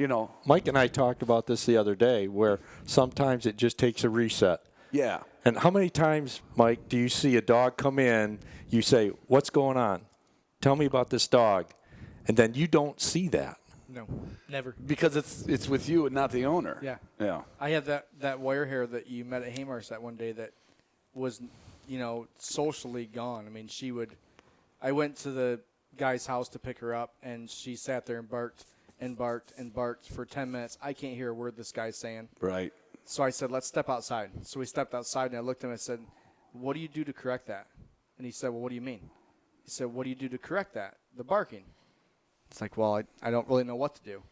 and I talked about this the other day where sometimes it just takes a reset. Yeah. And how many times, Mike, do you see a dog come in, you say, what's going on? Tell me about this dog. And then you don't see that. No, never. Because it's with you and not the owner. Yeah. Yeah. I had that wire hair that you met at Haymarsh that one day that was, socially gone. I mean, I went to the guy's house to pick her up, and she sat there and barked and barked and barked for 10 minutes. I can't hear a word this guy's saying. Right. So I said, let's step outside. So we stepped outside, and I looked at him and I said, what do you do to correct that? And he said, well, what do you mean? He said, what do you do to correct that? The barking. It's like, well, I don't really know what to do.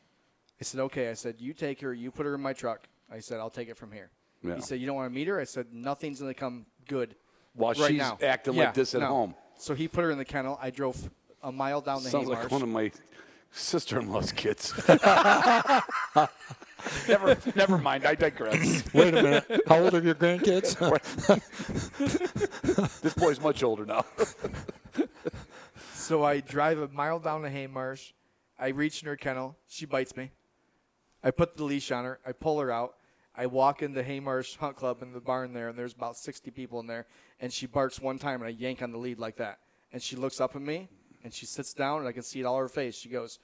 I said, okay. I said, you take her, you put her in my truck. I said, I'll take it from here. Yeah. He said, you don't want to meet her? I said, nothing's going to come good While right she's now. acting like this at home. So he put her in the kennel. I drove a mile down the Sounds Haymarsh. like one of my sister-in-law's kids. Never mind. I digress. Wait a minute. How old are your grandkids? This boy's much older now. So I drive a mile down the Haymarsh. I reach in her kennel. She bites me. I put the leash on her. I pull her out. I walk into Haymarsh Hunt Club in the barn there, and there's about 60 people in there. And she barks one time, and I yank on the lead like that. And she looks up at me, and she sits down, and I can see it all over her face. She goes,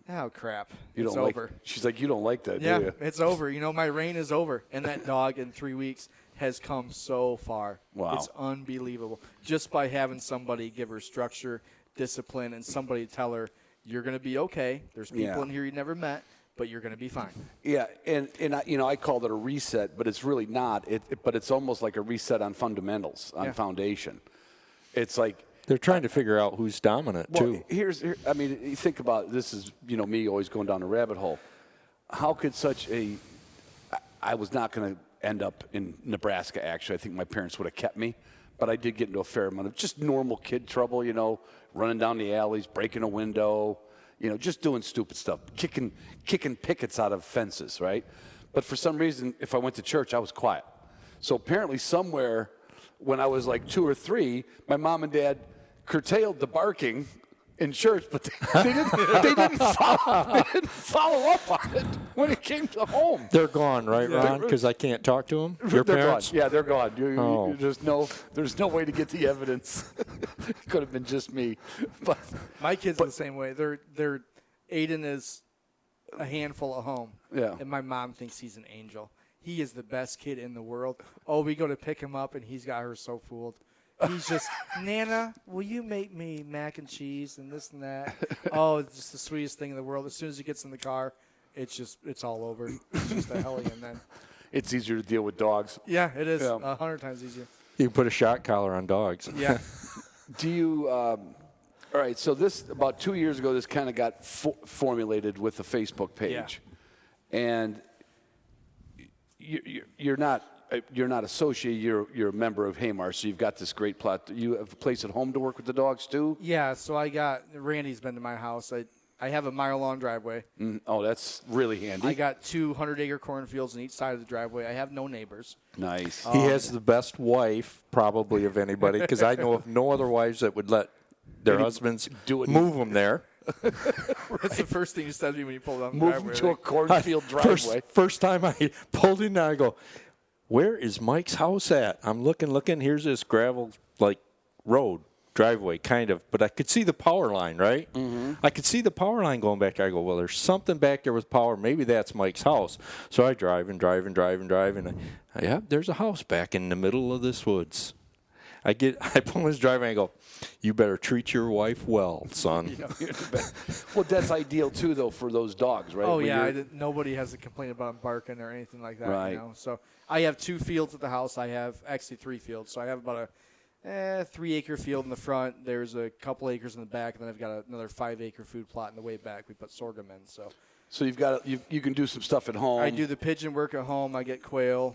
oh, crap. It's over. She's like, you don't like that, yeah, do you? It's over. My reign is over. And that dog in 3 weeks has come so far. Wow. It's unbelievable. Just by having somebody give her structure, discipline, and somebody tell her, you're going to be okay. There's people in here you never met, but you're going to be fine. Yeah, and I called it a reset, but it's really not. But it's almost like a reset on fundamentals, on foundation. It's like they're trying to figure out who's dominant, too. You think about it, this is, me always going down a rabbit hole. How could I was not going to end up in Nebraska, actually. I think my parents would have kept me. But I did get into a fair amount of just normal kid trouble, running down the alleys, breaking a window, just doing stupid stuff, kicking pickets out of fences, right? But for some reason, if I went to church, I was quiet. So apparently somewhere when I was like 2 or 3, my mom and dad curtailed the barking in church, but they didn't follow up on it when it came to home. They're gone, right, Ron? Because I can't talk to them. Your They're parents? gone. Yeah, they're gone. Oh. There's no way to get the evidence. It could have been just me. But My kids are the same way. They're Aiden is a handful at home. Yeah. And my mom thinks he's an angel. He is the best kid in the world. Oh, we go to pick him up, and he's got her so fooled. He's just, Nana, will you make me mac and cheese and this and that? Oh, it's just the sweetest thing in the world. As soon as he gets in the car, it's all over. It's just a hellion then. it's easier to deal with dogs. Yeah, it is. Yeah. 100 times easier. You can put a shot collar on dogs. Yeah. Do you? All right. So this about 2 years ago, this kind of got formulated with the Facebook page, and you're not associated. You're a member of Haymar, so you've got this great plot. You have a place at home to work with the dogs too. Yeah. So Randy's been to my house. I have a mile-long driveway. Oh, that's really handy. I got 2 100-acre cornfields on each side of the driveway. I have no neighbors. Nice. He has the best wife, probably, of anybody, because I know of no other wives that would let their husbands move them there. That's the first thing you said to me when you pulled down the Move driveway. them to a cornfield driveway. First time I pulled in, I go, where is Mike's house at? I'm looking. Here's this gravel, road, driveway, kind of. But I could see the power line, right? Mm-hmm. I could see the power line going back there. I go, well, there's something back there with power. Maybe that's Mike's house. So I drive. And there's a house back in the middle of this woods. I pull in his driveway and I go, you better treat your wife well, son. Well, that's ideal too, though, for those dogs, right? Oh, yeah. Nobody has a complaint about him barking or anything like that. Right. So I have 2 fields at the house. I have actually 3 fields. So I have about a 3-acre field in the front. There's a couple acres in the back, and then I've got another 5-acre food plot in the way back. We put sorghum in. So you can do some stuff at home. I do the pigeon work at home. I get quail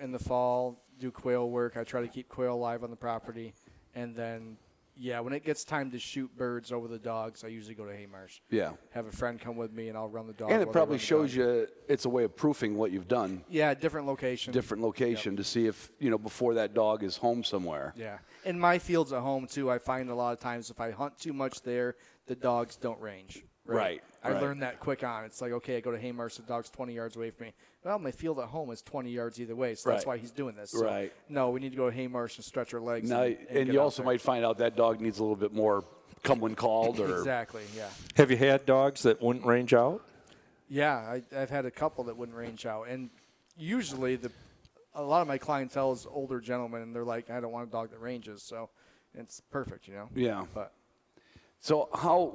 in the fall. Do quail work. I try to keep quail alive on the property, and then when it gets time to shoot birds over the dogs, I usually go to Haymarsh. Yeah. Have a friend come with me, and I'll run the dog. And it probably shows you it's a way of proofing what you've done. Yeah, different location To see if before that dog is home somewhere. Yeah. In my fields at home too, I find a lot of times if I hunt too much there, the dogs don't range. Right. I learned that quick on. It's like, okay, I go to Haymarsh, the dog's 20 yards away from me. Well, my field at home is 20 yards either way, so that's why he's doing this. So, no, we need to go to Haymarsh and stretch our legs. Now, and you also might find out that dog needs a little bit more come when called. Or Exactly, yeah. Have you had dogs that wouldn't range out? Yeah, I've had a couple that wouldn't range out. And usually a lot of my clientele is older gentlemen, and they're like, I don't want a dog that ranges. So it's perfect, Yeah. But So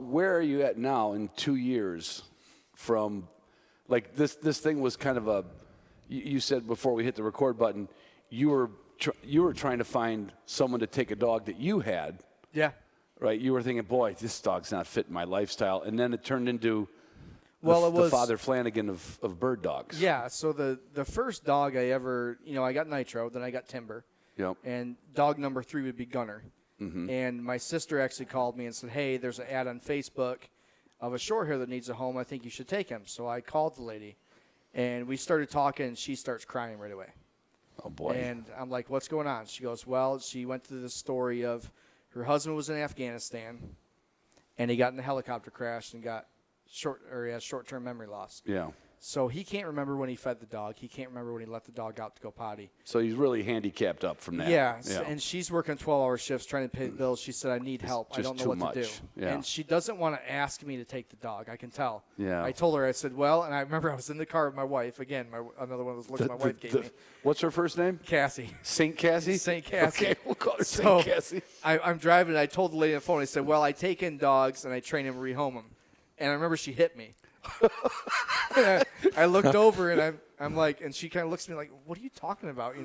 where are you at now in 2 years from, this thing was kind of you said before we hit the record button, you were trying to find someone to take a dog that you had. yeah. Right? You were thinking, boy, this dog's not fitting my lifestyle. And then it turned into the Father Flanagan of bird dogs. Yeah, so the first dog I ever, I got Nitro, then I got Timber. Yep. And dog number 3 would be Gunner. Mm-hmm. And my sister actually called me and said, hey, there's an ad on Facebook of a short hair that needs a home. I think you should take him. So I called the lady, and we started talking, and she starts crying right away. Oh, boy. And I'm like, what's going on? She goes, well, she went through the story of her husband was in Afghanistan, and he got in a helicopter crash and got short-term memory loss. Yeah. So he can't remember when he fed the dog. He can't remember when he let the dog out to go potty. So he's really handicapped up from that. Yeah. And she's working 12-hour shifts trying to pay the bills. She said, I need help. I don't know what to do. Yeah. And she doesn't want to ask me to take the dog. I can tell. Yeah. I told her, I said, well, and I remember I was in the car with my wife. Again, another one of those looks my wife gave me. What's her first name? Cassie. St. Cassie? St. Cassie. Okay, we'll call her St. Cassie. I'm driving, and I told the lady on the phone, I said, well, I take in dogs, and I train them and rehome them. And I remember she hit me. I looked over, and I'm like, and she kind of looks at me like, what are you talking about,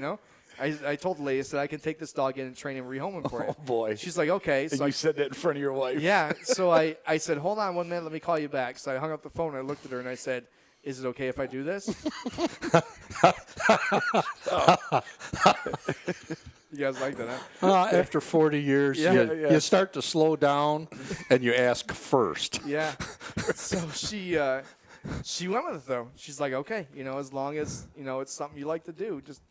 I told the lady, I said, I can take this dog in and train him and rehome him for you. Oh, boy. She's like, okay. And you said that in front of your wife. Yeah. So I said, hold on 1 minute, let me call you back. So I hung up the phone, and I looked at her, and I said, is it okay if I do this? You guys like that? Huh? After 40 years, you start to slow down and you ask first. Yeah. So she went with it, though. She's like, okay, as long as, it's something you like to do, just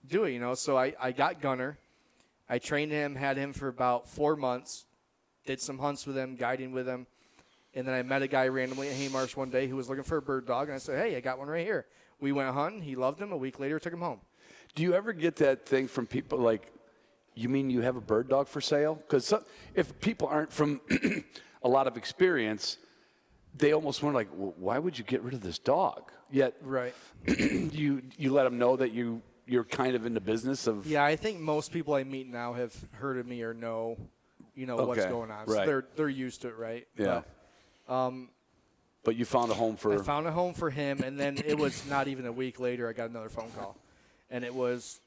do it, So I got Gunner. I trained him, had him for about 4 months, did some hunts with him, guiding with him. And then I met a guy randomly at Haymarsh one day who was looking for a bird dog. And I said, hey, I got one right here. We went hunting. He loved him. A week later, took him home. Do you ever get that thing from people like, you mean you have a bird dog for sale? Because if people aren't from a lot of experience, they almost wonder, like, well, why would you get rid of this dog? Yet right. you let them know that you're kind of in the business of. Yeah, I think most people I meet now have heard of me or know, what's going on. Right. So they're used to it, right? Yeah. But you found a home for. I found a home for him, and then it was not even a week later I got another phone call, and it was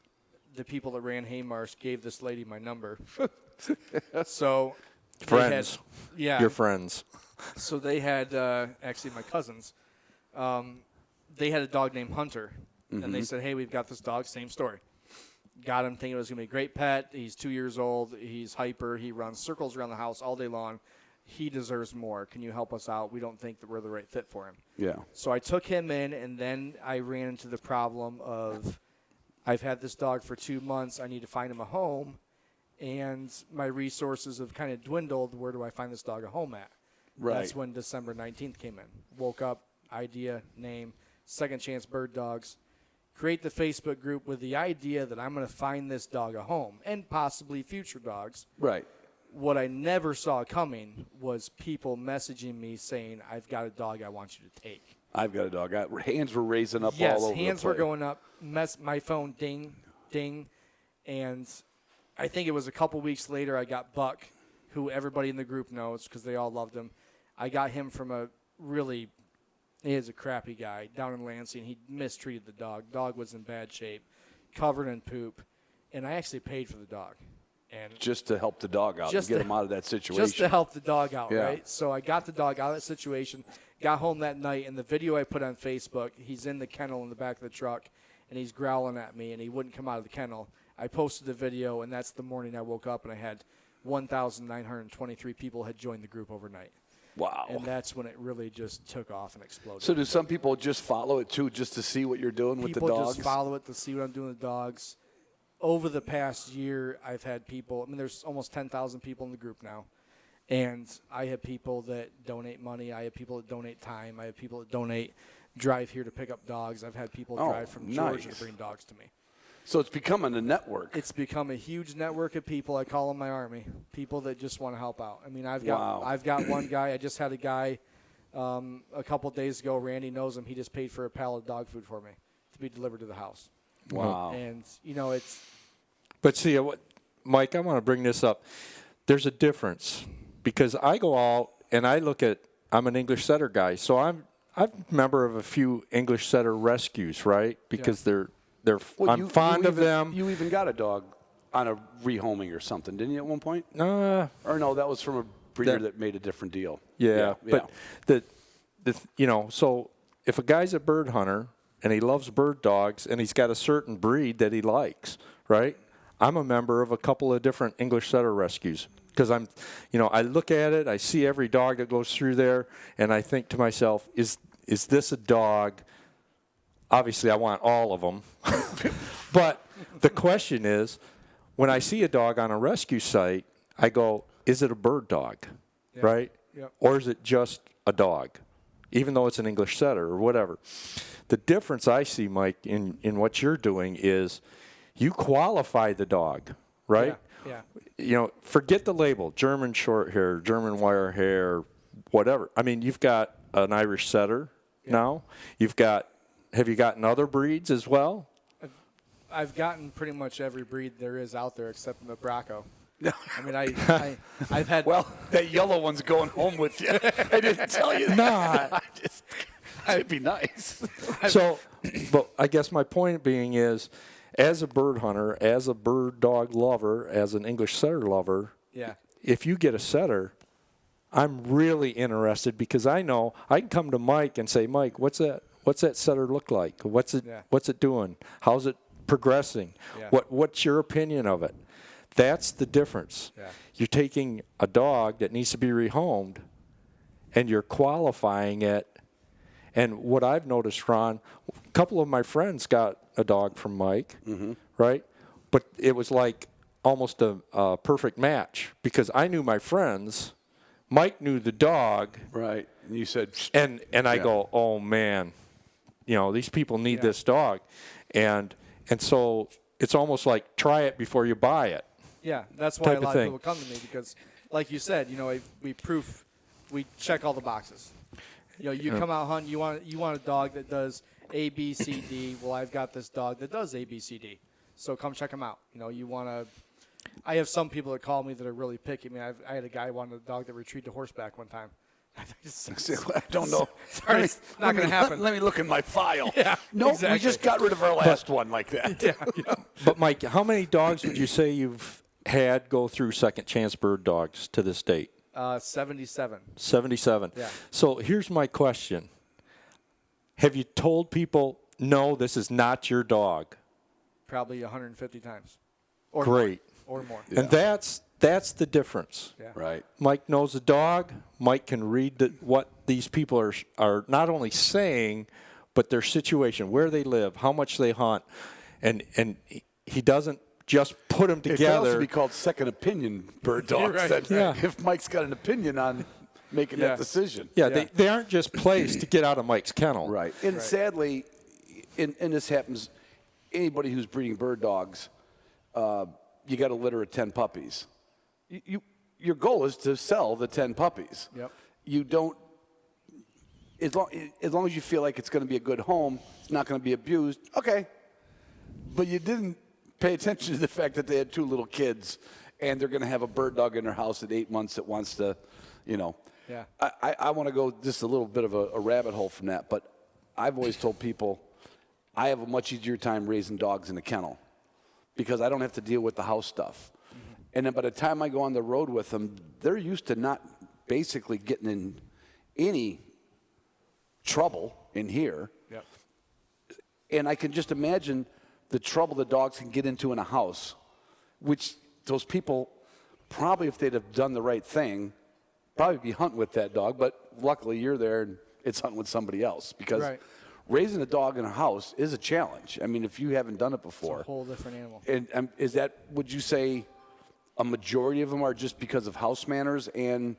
the people that ran Haymarsh gave this lady my number. So friends, yeah, your friends. So they had actually my cousins. They had a dog named Hunter, and they said, "Hey, we've got this dog. Same story. Got him thinking it was gonna be a great pet. He's 2 years old. He's hyper. He runs circles around the house all day long. He deserves more. Can you help us out? We don't think that we're the right fit for him." Yeah. So I took him in, and then I ran into the problem of I've had this dog for 2 months. I need to find him a home, and my resources have kind of dwindled. Where do I find this dog a home at? Right. That's when December 19th came in. Woke up, idea, name, Second Chance Bird Dogs. Create the Facebook group with the idea that I'm going to find this dog a home and possibly future dogs. Right. What I never saw coming was people messaging me saying, I've got a dog I want you to take. I've got a dog. Hands were raising up yes, all over the place. Yes, hands were going up. My phone ding, ding. And I think it was a couple weeks later I got Buck, who everybody in the group knows because they all loved him. I got him from he is a crappy guy down in Lansing. He mistreated the dog. Dog was in bad shape, covered in poop. And I actually paid for the dog. And just to help the dog out, to get him out of that situation. Just to help the dog out, yeah. Right? So I got the dog out of that situation, got home that night, and the video I put on Facebook, he's in the kennel in the back of the truck, and he's growling at me, and he wouldn't come out of the kennel. I posted the video, and that's the morning I woke up, and I had 1,923 people had joined the group overnight. Wow. And that's when it really just took off and exploded. So do some people just follow it, too, just to see what you're doing with the dogs? People just follow it to see what I'm doing with the dogs. Over the past year, I've had people, there's almost 10,000 people in the group now. And I have people that donate money. I have people that donate time. I have people that drive here to pick up dogs. I've had people drive from Georgia to bring dogs to me. So it's becoming a network. It's become a huge network of people. I call them my army, people that just want to help out. I've got one guy. I just had a guy a couple days ago. Randy knows him. He just paid for a pallet of dog food for me to be delivered to the house. Wow. And, it's. But see, Mike, I want to bring this up. There's a difference because I go out and I look at, I'm an English setter guy. So I'm a member of a few English setter rescues, right? Because I'm fond of them. You even got a dog on a rehoming or something, didn't you, at one point? Or no, that was from a breeder that made a different deal. Yeah. But so if a guy's a bird hunter and he loves bird dogs and he's got a certain breed that he likes, right? I'm a member of a couple of different English setter rescues because I look at it, I see every dog that goes through there, and I think to myself, is this a dog? Obviously, I want all of them. But the question is, when I see a dog on a rescue site, I go, is it a bird dog, right? Yep. Or is it just a dog, even though it's an English setter or whatever? The difference I see, Mike, in what you're doing is you qualify the dog, right? Yeah. Forget the label, German short hair, German wire hair, whatever. You've got an Irish setter now. Have you gotten other breeds as well? I've gotten pretty much every breed there is out there except the Braco. I've had. Well, that yellow one's going home with you. I didn't tell you that. Nah. It'd be nice. So, but I guess my point being is, as a bird hunter, as a bird dog lover, as an English setter lover, if you get a setter, I'm really interested because I know I can come to Mike and say, Mike, what's that What's that setter look like? What's it doing? How's it progressing? Yeah. What's your opinion of it? That's the difference. Yeah. You're taking a dog that needs to be rehomed, and you're qualifying it. And what I've noticed, Ron, a couple of my friends got a dog from Mike, right? But it was like almost a perfect match because I knew my friends, Mike knew the dog, Right. And you said, and I go, oh man, these people need this dog, and so it's almost like try it before you buy it. Yeah, that's why a type of lot of thing. people come to me because, like you said, we check all the boxes. You come out hunting, you want a dog that does A, B, C, D. Well, I've got this dog that does A, B, C, D. So come check them out. I have some people that call me that are really picky. I mean, I had a guy who wanted a dog that retrieved a horseback one time. I don't know. Sorry, it's not going to happen. Let me look in my file. Yeah, no, exactly. we just got rid of our last one like that. Yeah. But Mike, how many dogs would you say you've had go through Second Chance Bird Dogs to this date? 77. 77. Yeah. So here's my question. Have you told people, no, this is not your dog? Probably 150 times. Or Great. More. Or more. Yeah. And that's the difference. Yeah. Right. Mike knows the dog. Mike can read what these people are not only saying, but their situation, where they live, how much they hunt. And he doesn't just put them It could together. also be called second opinion bird dogs. Right. That Yeah. If Mike's got an opinion on making that decision. Yeah, Yeah. They aren't just placed to get out of Mike's kennel. Right. And sadly, and this happens, anybody who's breeding bird dogs, you got a litter of 10 puppies. Your goal is to sell the 10 puppies. Yep. You don't, as long as you feel like it's going to be a good home, it's not going to be abused, okay. But you didn't pay attention to the fact that they had 2 little kids and they're going to have a bird dog in their house at 8 months that wants to, Yeah. I want to go just a little bit of a rabbit hole from that, but I've always told people I have a much easier time raising dogs in a kennel because I don't have to deal with the house stuff. And then by the time I go on the road with them, they're used to not basically getting in any trouble in here. Yep. And I can just imagine the trouble the dogs can get into in a house, which those people probably, if they'd have done the right thing, probably be hunting with that dog. But luckily you're there and it's hunting with somebody else because raising a dog in a house is a challenge. I mean, if you haven't done it before. It's a whole different animal. And is that, would you say, a majority of them are just because of house manners and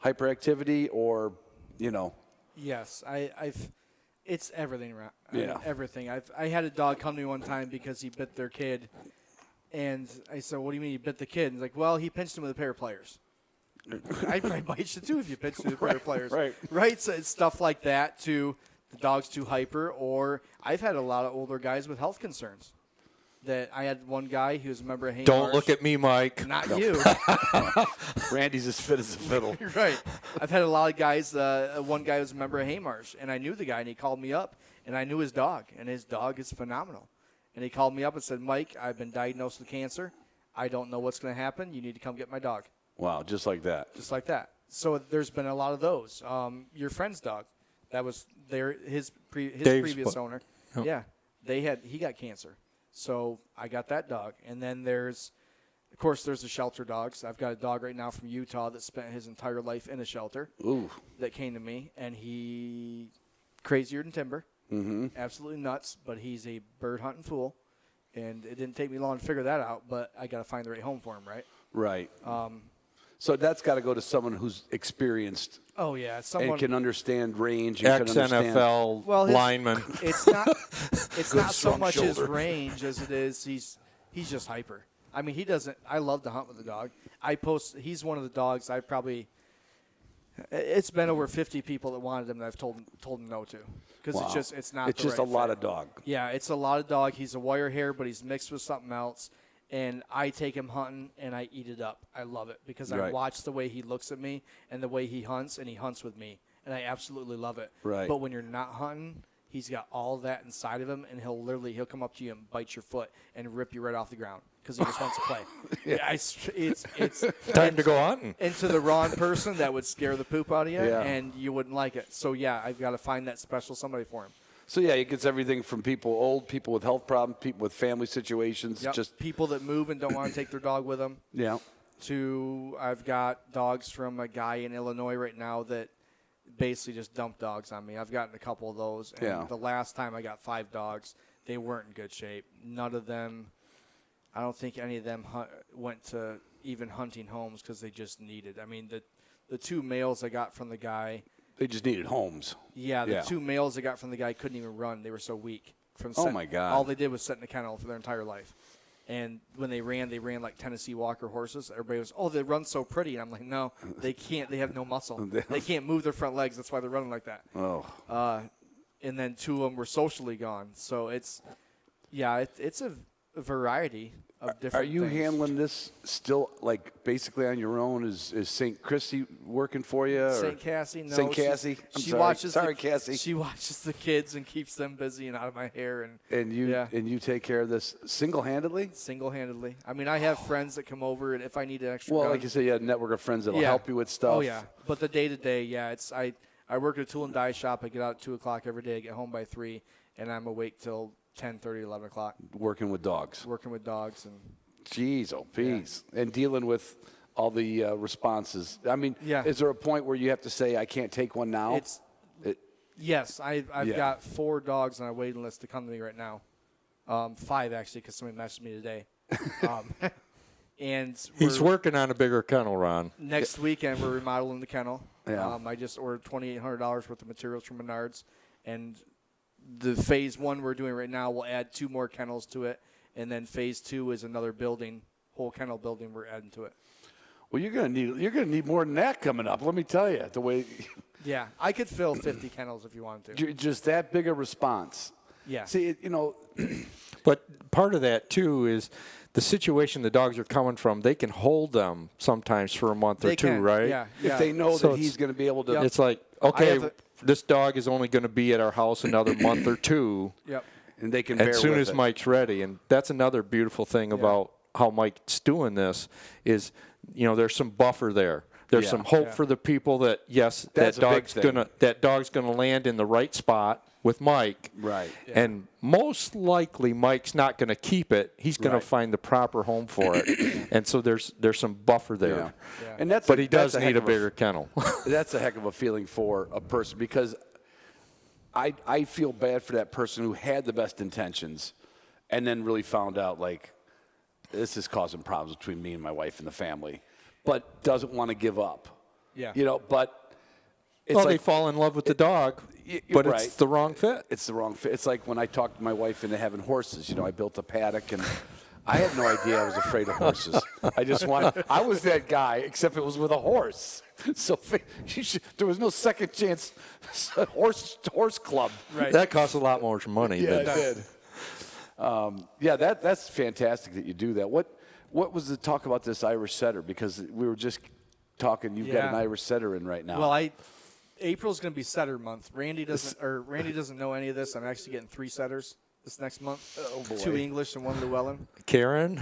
hyperactivity, or, Yes, it's everything. Yeah. Everything. I had a dog come to me one time because he bit their kid, and I said, "What do you mean he bit the kid?" And he's like, "Well, he pinched him with a pair of pliers." I bite you too if you pinch him with a pair of pliers. Right. So it's stuff like that. The dog's too hyper, or I've had a lot of older guys with health concerns. That I had one guy who was a member of Haymars. Don't look at me, Mike. Not you. Randy's as fit as a fiddle. Right. I've had a lot of guys. One guy was a member of Haymars, and I knew the guy, and he called me up, and I knew his dog, and his dog is phenomenal. And he called me up and said, "Mike, I've been diagnosed with cancer. I don't know what's going to happen. You need to come get my dog." Wow, just like that. Just like that. So there's been a lot of those. Your friend's dog, that was his previous owner. Oh. Yeah, he got cancer. So I got that dog. And then there's the shelter dogs. I've got a dog right now from Utah that spent his entire life in a shelter. Ooh. That came to me, and he crazier than timber. Mm-hmm. Absolutely nuts, but he's a bird hunting fool. And it didn't take me long to figure that out, but I got to find the right home for him, right? Right. So that's got to go to someone who's experienced Oh, yeah. and can understand range. And can understand. Ex-NFL lineman. It's not so strong much his shoulder. range as it is he's just hyper. I mean, he doesn't – I love to hunt with the dog. He's one of the dogs I probably – it's been over 50 people that wanted him that I've told him no to because Wow. it's not It's the just right a lot fit. of dog. Yeah, it's a lot of dog. He's a wire hair, but he's mixed with something else. And I take him hunting, and I eat it up. I love it because I Right. watch the way he looks at me and the way he hunts, and he hunts with me. And I absolutely love it. Right. But when you're not hunting, he's got all that inside of him, and he'll come up to you and bite your foot and rip you right off the ground because he just wants to play. Yeah, it's Time to go hunting. and to the wrong person, that would scare the poop out of you, Yeah. and you wouldn't like it. So, yeah, I've got to find that special somebody for him. So yeah, it gets everything from old people with health problems, people with family situations, Yep. just people that move and don't want to take their dog with them. yeah. To I've got dogs from a guy in Illinois right now that basically just dumped dogs on me. I've gotten a couple of those. And Yeah. the last time I got 5 dogs, they weren't in good shape. None of them, I don't think any of them went to even hunting homes because they just needed. I mean, the 2 males I got from the guy. They just needed homes. Yeah, the 2 males I got from the guy couldn't even run. They were so weak. My God. All they did was sit in a kennel for their entire life. And when they ran like Tennessee Walker horses. Everybody was, they run so pretty. And I'm like, no, they can't. They have no muscle. They can't move their front legs. That's why they're running like that. Oh. And then 2 of them were socially gone. So it's a variety of different Are you things. handling this still, like, basically on your own? Is St. Christy working for you? St. Cassie, no. St. Cassie? She sorry. watches Cassie. She watches the kids and keeps them busy and out of my hair. And you take care of this single-handedly? Single-handedly. I mean, I have friends that come over, and if I need an extra Well, gun, like you said, you have a network of friends that will help you with stuff. Oh, yeah. But the day-to-day, it's I work at a tool and die shop. I get out at 2 o'clock every day. I get home by 3, and I'm awake till 10:30, 11 o'clock. Working with dogs. Working with dogs. And Jeez, peas. Yeah. And dealing with all the responses. I mean, Yeah. is there a point where you have to say, I can't take one now? Yes, I've got 4 dogs on a waiting list to come to me right now. 5, actually, because somebody messaged me today. And He's working on a bigger kennel, Ron. Next weekend, we're remodeling the kennel. Yeah. I just ordered $2,800 worth of materials from Menards. And the phase 1 we're doing right now will add 2 more kennels to it. And then phase 2 is another building, whole kennel building we're adding to it. Well, you're gonna need more than that coming up. Let me tell you, the way. Yeah, I could fill 50 kennels if you wanted to. Just that big a response. Yeah. See, But part of that, too, is the situation the dogs are coming from. They can hold them sometimes for a month or 2, right? Yeah. if they know So that he's going to be able to. Yep. It's like, okay, this dog is only going to be at our house another month or 2. Yep. And they can bear As soon with as it. Mike's ready. And that's another beautiful thing about how Mike's doing this is, there's some buffer there. There's Yeah. some hope Yeah. for the people that, yes, That's a big that dog's gonna land in the right spot with Mike. Right. Yeah. And most likely Mike's not gonna keep it. He's gonna Right. find the proper home for it. And so there's some buffer there. Yeah. Yeah. And that's But he does that's need heck a of bigger kennel. That's a heck of a feeling for a person because I feel bad for that person who had the best intentions and then really found out, like, this is causing problems between me and my wife and the family, but doesn't want to give up. Yeah. But it's Well, like they fall in love with the dog, you're but right. it's the wrong fit. It's the wrong fit. It's like when I talked my wife into having horses. I built a paddock, and I had no idea I was afraid of horses. I was that guy, except it was with a horse. So there was no second chance horse club. Right. That costs a lot more money. Yeah, than it did. That's fantastic that you do that. What was the talk about this Irish setter? Because we were just talking. You've got an Irish setter in right now. Well, April's going to be setter month. Randy doesn't know any of this. I'm actually getting 3 setters this next month. Oh, boy. 2 English and 1 Llewellyn. Karen,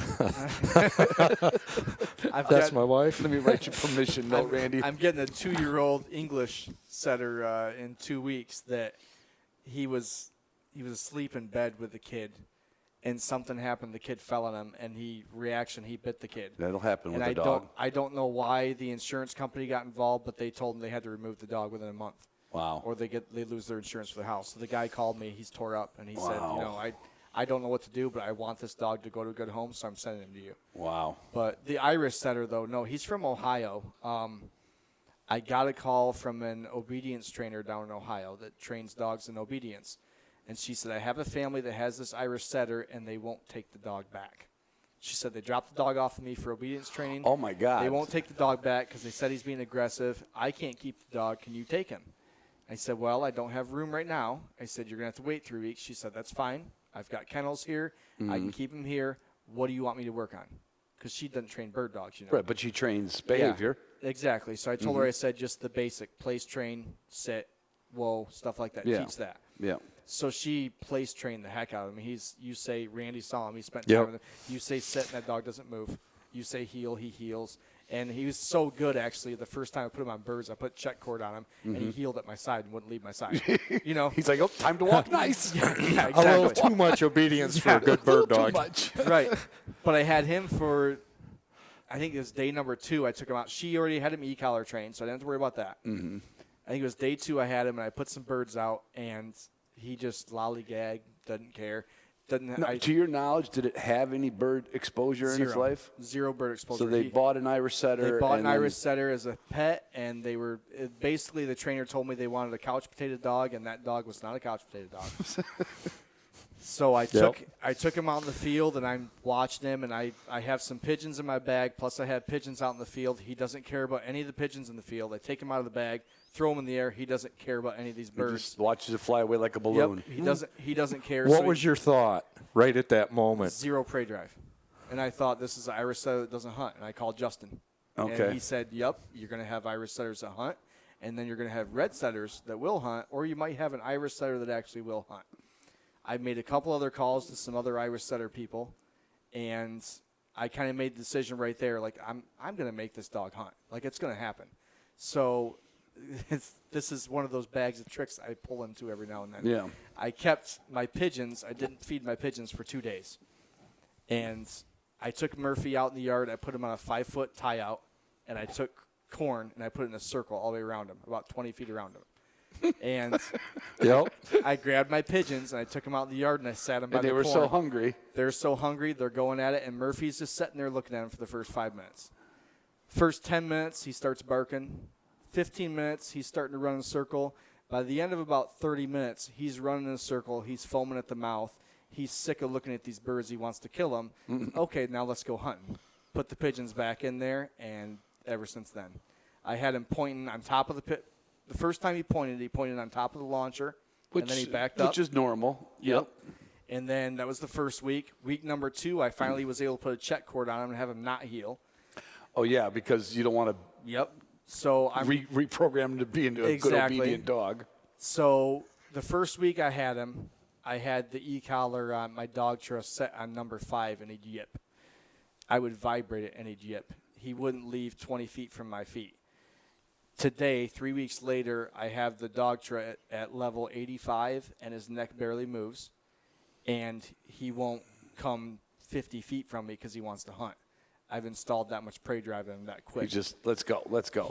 that's my wife. Let me write you permission note, Randy. I'm getting a 2-year-old English setter in 2 weeks that he was asleep in bed with the kid, and something happened. The kid fell on him, and he bit the kid. That'll happen And with a dog. I don't know why the insurance company got involved, but they told him they had to remove the dog within a month. Wow. Or they lose their insurance for the house. So the guy called me. He's tore up, and he said, Wow. I don't know what to do, but I want this dog to go to a good home, so I'm sending him to you. Wow. But the Irish setter, though, no, he's from Ohio. I got a call from an obedience trainer down in Ohio that trains dogs in obedience. And she said, I have a family that has this Irish setter, and they won't take the dog back. She said they dropped the dog off of me for obedience training. Oh, my God. They won't take the dog back because they said he's being aggressive. I can't keep the dog. Can you take him? I said, well, I don't have room right now. I said, you're going to have to wait 3 weeks. She said, that's fine. I've got kennels here. I can keep him here. What do you want me to work on? Because she doesn't train bird dogs, Right, but she trains behavior. Yeah, exactly. So I told her, I said, just the basic place train, sit, whoa, stuff like that. Yeah. Teach that. Yeah. So she place trained the heck out of him. You say Randy saw him. He spent Yep. time with him. You say sit, and that dog doesn't move. You say heel, he heals. And he was so good, actually. The first time I put him on birds, I put check cord on him, and he healed at my side and wouldn't leave my side. He's like, oh, time to walk nice. Yeah, A exactly. little too much obedience for a good bird dog. Too much. Right. But I had him for, I think it was day number 2. I took him out. She already had him e-collar trained, so I didn't have to worry about that. Mm-hmm. I think it was day 2 I had him, and I put some birds out, and he just lollygagged, doesn't care. To your knowledge, did it have any bird exposure in its life? Zero bird exposure. So they bought an Irish setter. They bought an Irish setter as a pet, and they were basically the trainer told me they wanted a couch potato dog, and that dog was not a couch potato dog. So I took him out in the field, and I watched him, and I have some pigeons in my bag, plus I had pigeons out in the field. He doesn't care about any of the pigeons in the field. I take him out of the bag, throw him in the air. He doesn't care about any of these birds. He just watches it fly away like a balloon. Yep, he doesn't care. What was your thought right at that moment? Zero prey drive. And I thought, this is an Irish setter that doesn't hunt. And I called Justin. Okay. And he said, yep, you're going to have Irish setters that hunt, and then you're going to have red setters that will hunt, or you might have an Irish setter that actually will hunt. I made a couple other calls to some other Irish setter people, and I kind of made the decision right there, like, I'm going to make this dog hunt. Like, it's going to happen. So this is one of those bags of tricks I pull into every now and then. Yeah. I kept my pigeons. I didn't feed my pigeons for 2 days. And I took Murphy out in the yard. I put him on a 5-foot tie out, and I took corn, and I put it in a circle all the way around him, about 20 feet around him. And I grabbed my pigeons, and I took them out in the yard, and I sat them by the corn. And they were so hungry. They're so hungry. They're going at it, and Murphy's just sitting there looking at them for the first 5 minutes. First 10 minutes, he starts barking. 15 minutes, he's starting to run in a circle. By the end of about 30 minutes, he's running in a circle. He's foaming at the mouth. He's sick of looking at these birds. He wants to kill them. Okay, now let's go hunting. Put the pigeons back in there, and ever since then, I had him pointing on top of the pit. The first time he pointed on top of the launcher, and then he backed up. Which is normal. Yep. And then that was the first week. Week number 2, I finally was able to put a check cord on him and have him not heal. Oh, yeah, because you don't want to Yep. So I'm reprogram him to be into a good obedient dog. So the first week I had him, I had the e-collar on my dog trust set on number 5, and he'd yip. I would vibrate it, and he'd yip. He wouldn't leave 20 feet from my feet. Today, 3 weeks later, I have the dog tray at level 85, and his neck barely moves, and he won't come 50 feet from me because he wants to hunt. I've installed that much prey drive in him that quick. He just, let's go.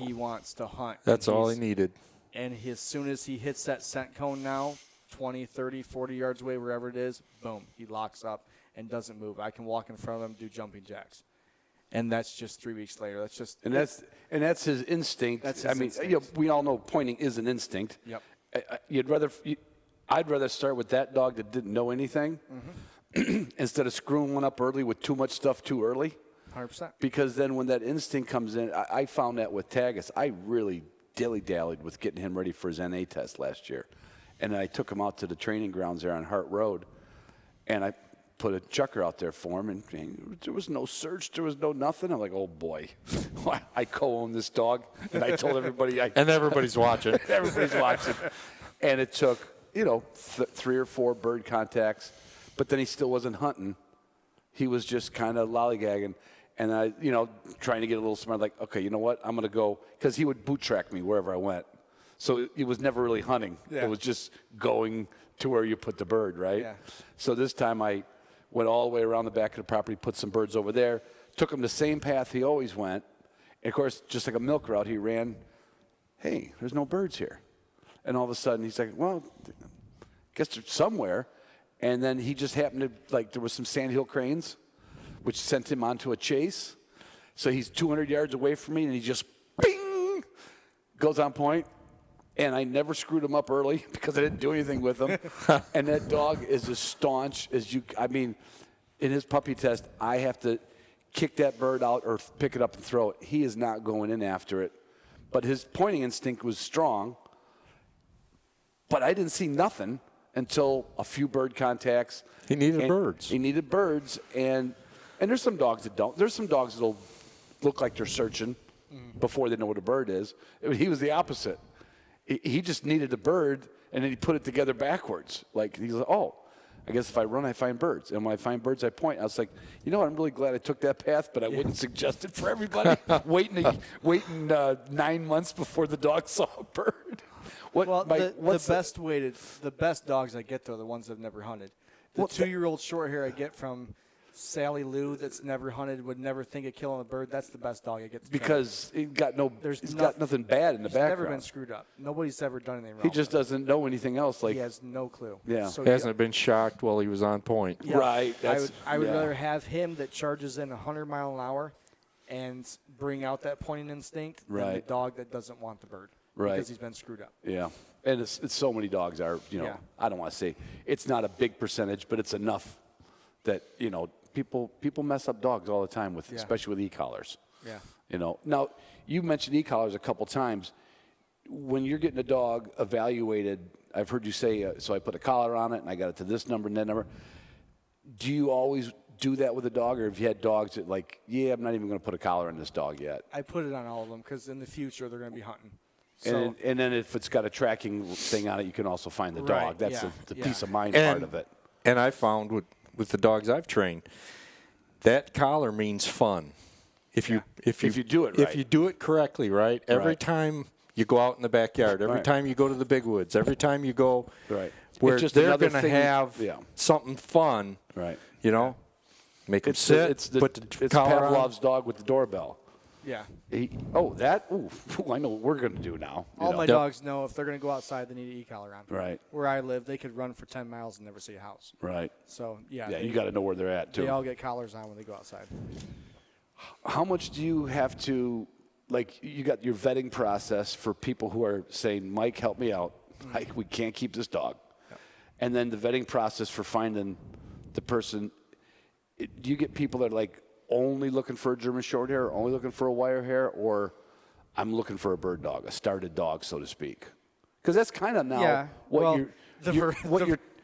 He wants to hunt. That's all he needed. And as soon as he hits that scent cone now, 20, 30, 40 yards away, wherever it is, boom, he locks up and doesn't move. I can walk in front of him, do jumping jacks. And that's just 3 weeks later. That's just that's his instinct. That's his instinct. You know, we all know pointing is an instinct. Yep. I'd rather start with that dog that didn't know anything instead of screwing one up early with too much stuff too early. 100%. Because then when that instinct comes in, I found that with Tagus, I really dilly-dallied with getting him ready for his NA test last year. And I took him out to the training grounds there on Hart Road, and I put a chucker out there for him, and there was no search, there was no nothing. I'm like, oh, boy. I co-own this dog, and I told everybody. And everybody's watching. Everybody's watching. And it took, 3 or 4 bird contacts, but then he still wasn't hunting. He was just kind of lollygagging. And I, trying to get a little smart, like, okay, you know what? I'm going to go, because he would boot track me wherever I went. So it was never really hunting. Yeah. It was just going to where you put the bird, right? Yeah. So this time I went all the way around the back of the property, put some birds over there, took him the same path he always went. And, of course, just like a milk route, he ran, hey, there's no birds here. And all of a sudden he's like, well, I guess they're somewhere. And then he just happened to, there was some sandhill cranes, which sent him onto a chase. So he's 200 yards away from me, and he just, bing, goes on point. And I never screwed him up early because I didn't do anything with him. And that dog is as staunch as in his puppy test, I have to kick that bird out or pick it up and throw it. He is not going in after it. But his pointing instinct was strong. But I didn't see nothing until a few bird contacts. He needed birds. He needed birds. And there's some dogs that don't. There's some dogs that'll look like they're searching before they know what a bird is. He was the opposite. He just needed a bird, and then he put it together backwards. Like, he's like, oh, I guess if I run, I find birds. And when I find birds, I point. I was like, you know what? I'm really glad I took that path, but I wouldn't suggest it for everybody. waiting 9 months before the dog saw a bird. The best dogs I get, though, are the ones that have never hunted. The 2-year-old short hair I get from Sally Lou that's never hunted, would never think of killing a bird. That's the best dog I get. Because he's got nothing bad in the background. He's never been screwed up. Nobody's ever done anything wrong. He just doesn't know anything else. Like he has no clue. Yeah, so he hasn't been shocked while he was on point. Yeah. Right. I would rather have him that charges in 100 mile an hour and bring out that pointing instinct than the dog that doesn't want the bird. Right. Because he's been screwed up. Yeah. And it's so many dogs are, I don't want to say it's not a big percentage, but it's enough that, people mess up dogs all the time especially with e-collars. Yeah. Now you mentioned e-collars a couple times. When you're getting a dog evaluated, I've heard you say, so I put a collar on it and I got it to this number and that number. Do you always do that with a dog, or have you had dogs that I'm not even going to put a collar on this dog yet? I put it on all of them because in the future they're going to be hunting. So, and then if it's got a tracking thing on it, you can also find the dog. That's the peace of mind part of it. And I found with the dogs I've trained, that collar means fun. If you do it right. If you do it correctly, right? Every time you go out in the backyard, every time you go to the big woods, every time you go where they're going to have something fun, make them sit, it's put the collar Pavlov's on. dog with the doorbell. Yeah. I know what we're going to do now. All my dogs know if they're going to go outside, they need an e-collar on. Right. Where I live, they could run for 10 miles and never see a house. Right. So, Yeah, you got to know where they're at, too. They all get collars on when they go outside. How much do you have to, you got your vetting process for people who are saying, Mike, help me out. We can't keep this dog. Yep. And then the vetting process for finding the person. Do you get people that are only looking for a German short hair, or only looking for a wire hair, or I'm looking for a bird dog, a started dog, so to speak? Because that's kind of now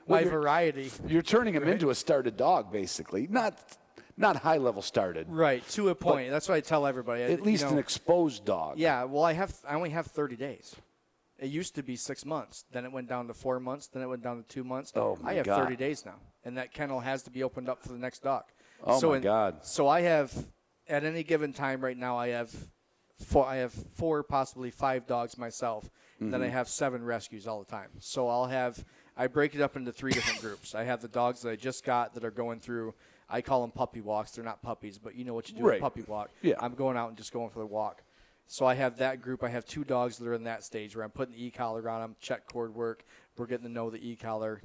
my variety. You're turning him into a started dog, basically. Not high level started. Right, to a point. That's what I tell everybody. At least an exposed dog. Yeah, well, I only have 30 days. It used to be 6 months. Then it went down to 4 months. Then it went down to 2 months. Oh, my I have God. 30 days now. And that kennel has to be opened up for the next dog. Oh, my God. So I have, at any given time right now, I have 4, possibly 5 dogs myself. Mm-hmm. Then I have 7 rescues all the time. So I break it up into 3 different groups. I have the dogs that I just got that are going through, I call them puppy walks. They're not puppies, but you know what you do with a puppy walk. Yeah. I'm going out and just going for the walk. So I have that group. I have 2 dogs that are in that stage where I'm putting the e-collar on them, check cord work. We're getting to know the e-collar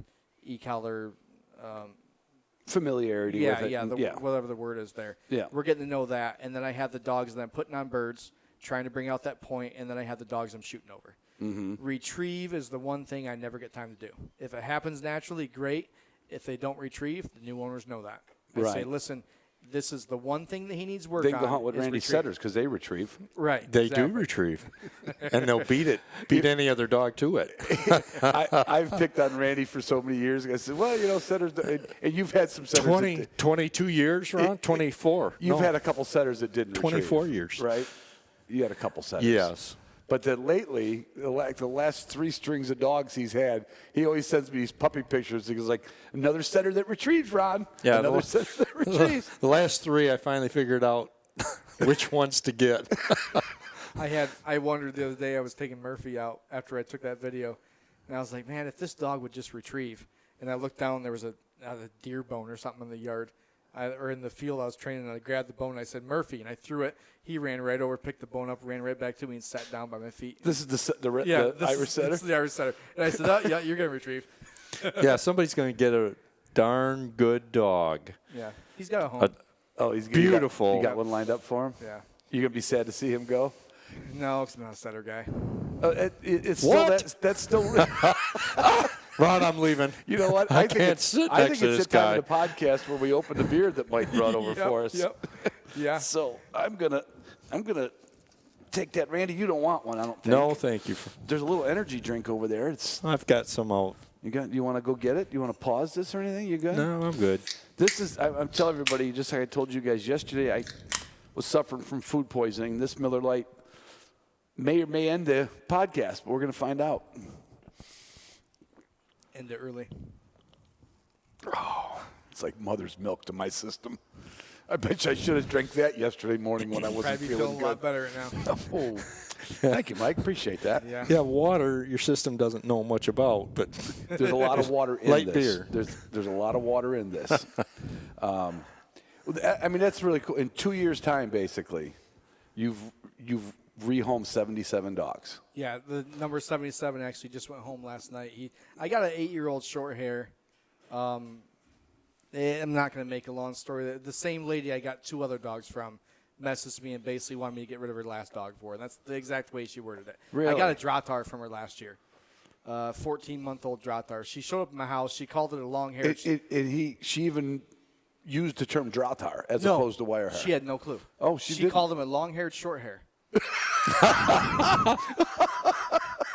familiarity with it. Whatever the word is there. Yeah. We're getting to know that. And then I have the dogs that I'm putting on birds, trying to bring out that point, and then I have the dogs I'm shooting over. Mm-hmm. Retrieve is the one thing I never get time to do. If it happens naturally, great. If they don't retrieve, the new owners know that. I say, listen, this is the one thing that he needs work on. They go hunt with Randy Setters because they retrieve. Right. They do retrieve. And they'll beat any other dog to it. I've picked on Randy for so many years. I said, well, Setters, and you've had some Setters. 22 years, Ron? 24. You've had a couple Setters that didn't 24 retrieve, years. Right? You had a couple Setters. Yes. But then lately, the last 3 strings of dogs he's had, he always sends me these puppy pictures. He goes another setter that retrieves, Ron. Yeah, another setter that retrieves. The last 3, I finally figured out which ones to get. I wondered the other day, I was taking Murphy out after I took that video, and I was like, man, if this dog would just retrieve. And I looked down, there was a deer bone or something in the yard. Or in the field I was training, and I grabbed the bone, and I said, Murphy, and I threw it. He ran right over, picked the bone up, ran right back to me, and sat down by my feet. This is the Irish setter? This is the Irish setter. And I said, oh, yeah, you're going to retrieve. Yeah, somebody's going to get a darn good dog. Yeah. He's got a home. He's beautiful. You got one lined up for him? Yeah. You going to be sad to see him go? No, I'm not a setter guy. It's still that's still Ron, I'm leaving. You know what? I can't sit next to this guy. I think it's the time of the podcast where we open the beer that Mike brought over for us. Yep. Yeah. So I'm gonna take that. Randy, you don't want one, I don't think. No, thank you. There's a little energy drink over there. I've got some out. You want to go get it? You want to pause this or anything? You good? No, I'm good. This is. I'm telling everybody, just like I told you guys yesterday, I was suffering from food poisoning. This Miller Lite may or may end the podcast, but we're gonna find out. End it early. It's like mother's milk to my system. I bet you I should have drank that yesterday morning when I wasn't Probably feeling feeling good. a lot better right now. Oh, thank you, Mike. Appreciate that. Yeah. Yeah, water, your system doesn't know much about, but There's a lot of water in Light this. beer. There's a lot of water in this. I mean, that's really cool. In 2 years' time, basically, you've rehomed 77 dogs. Yeah, the number 77 actually just went home last night. I got an 8-year-old short hair. I'm not going to make a long story. The same lady I got 2 other dogs from messaged me and basically wanted me to get rid of her last dog for her. And that's the exact way she worded it. Really? I got a Dratar from her last year. 14-month-old Dratar. She showed up at my house. She called it a long hair. She even used the term Dratar as opposed to wire hair. She had no clue. Oh, she didn't? called him a long-haired short hair.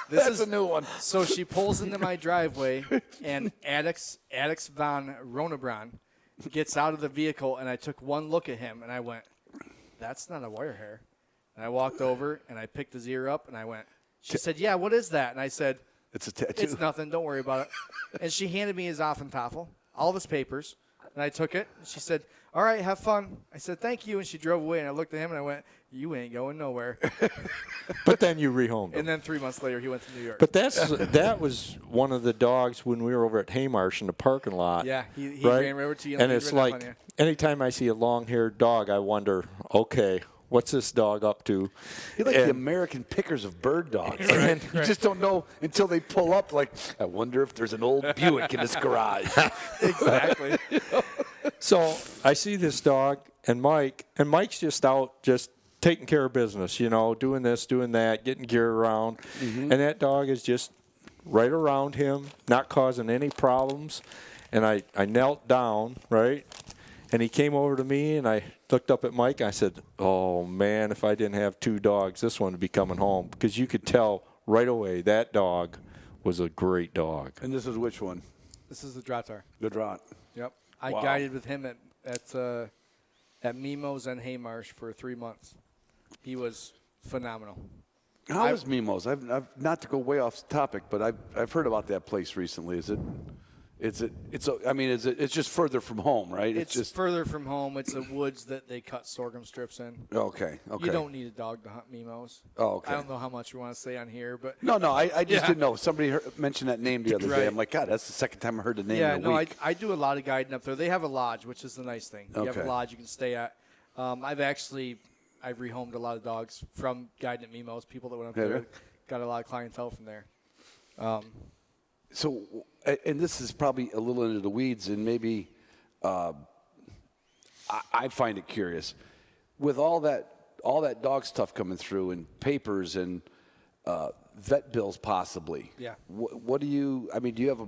That's a new one. So she pulls into my driveway, and Addix von Ronebron gets out of the vehicle, and I took one look at him, and I went, that's not a wire hair. And I walked over, and I picked his ear up, and I went, she said, yeah, what is that? And I said, It's a tattoo. it's nothing, don't worry about it. And she handed me his Affentafel, all of his papers, and I took it. And she said, all right, have fun. I said, thank you, and she drove away, and I looked at him, and I went, you ain't going nowhere. but then you rehomed him. And then 3 months later, he went to New York. But that was one of the dogs when we were over at Haymarsh in the parking lot. Yeah, he right? ran right over to you. And he it's ran up like on you. anytime I see a long-haired dog, I wonder, okay, what's this dog up to? You're like the American pickers of bird dogs. And you just don't know until they pull up. Like, I wonder if there's an old Buick in this garage. Exactly. So I see this dog and Mike's just out just taking care of business, doing this, doing that, getting gear around. Mm-hmm. And that dog is just right around him, not causing any problems. And I knelt down, right? And he came over to me, and I looked up at Mike, and I said, oh, man, if I didn't have 2 dogs, this one would be coming home. Because you could tell right away that dog was a great dog. And this is which one? This is the Dratar. The Drat. Yep. I Wow. guided with him at Mimo's and Haymarsh for 3 months. He was phenomenal. How is Mimo's? I've not to go way off topic, but I've heard about that place recently. It's just further from home, right? It's just further from home. It's the woods that they cut sorghum strips in. Okay. You don't need a dog to hunt Mimo's. Oh, okay. I don't know how much we want to say on here, but No, I just didn't know. Somebody mentioned that name the other day. Right. I'm like, God, that's the second time I heard the name yeah, in a no, week. I do a lot of guiding up there. They have a lodge, which is the nice thing. You have Okay. a lodge you can stay at. I've rehomed a lot of dogs from guiding at Mimo's. People that went up Okay. there got a lot of clientele from there. So, and this is probably a little into the weeds, and maybe I find it curious. With all that dog stuff coming through, and papers and vet bills possibly. Yeah. What do you have a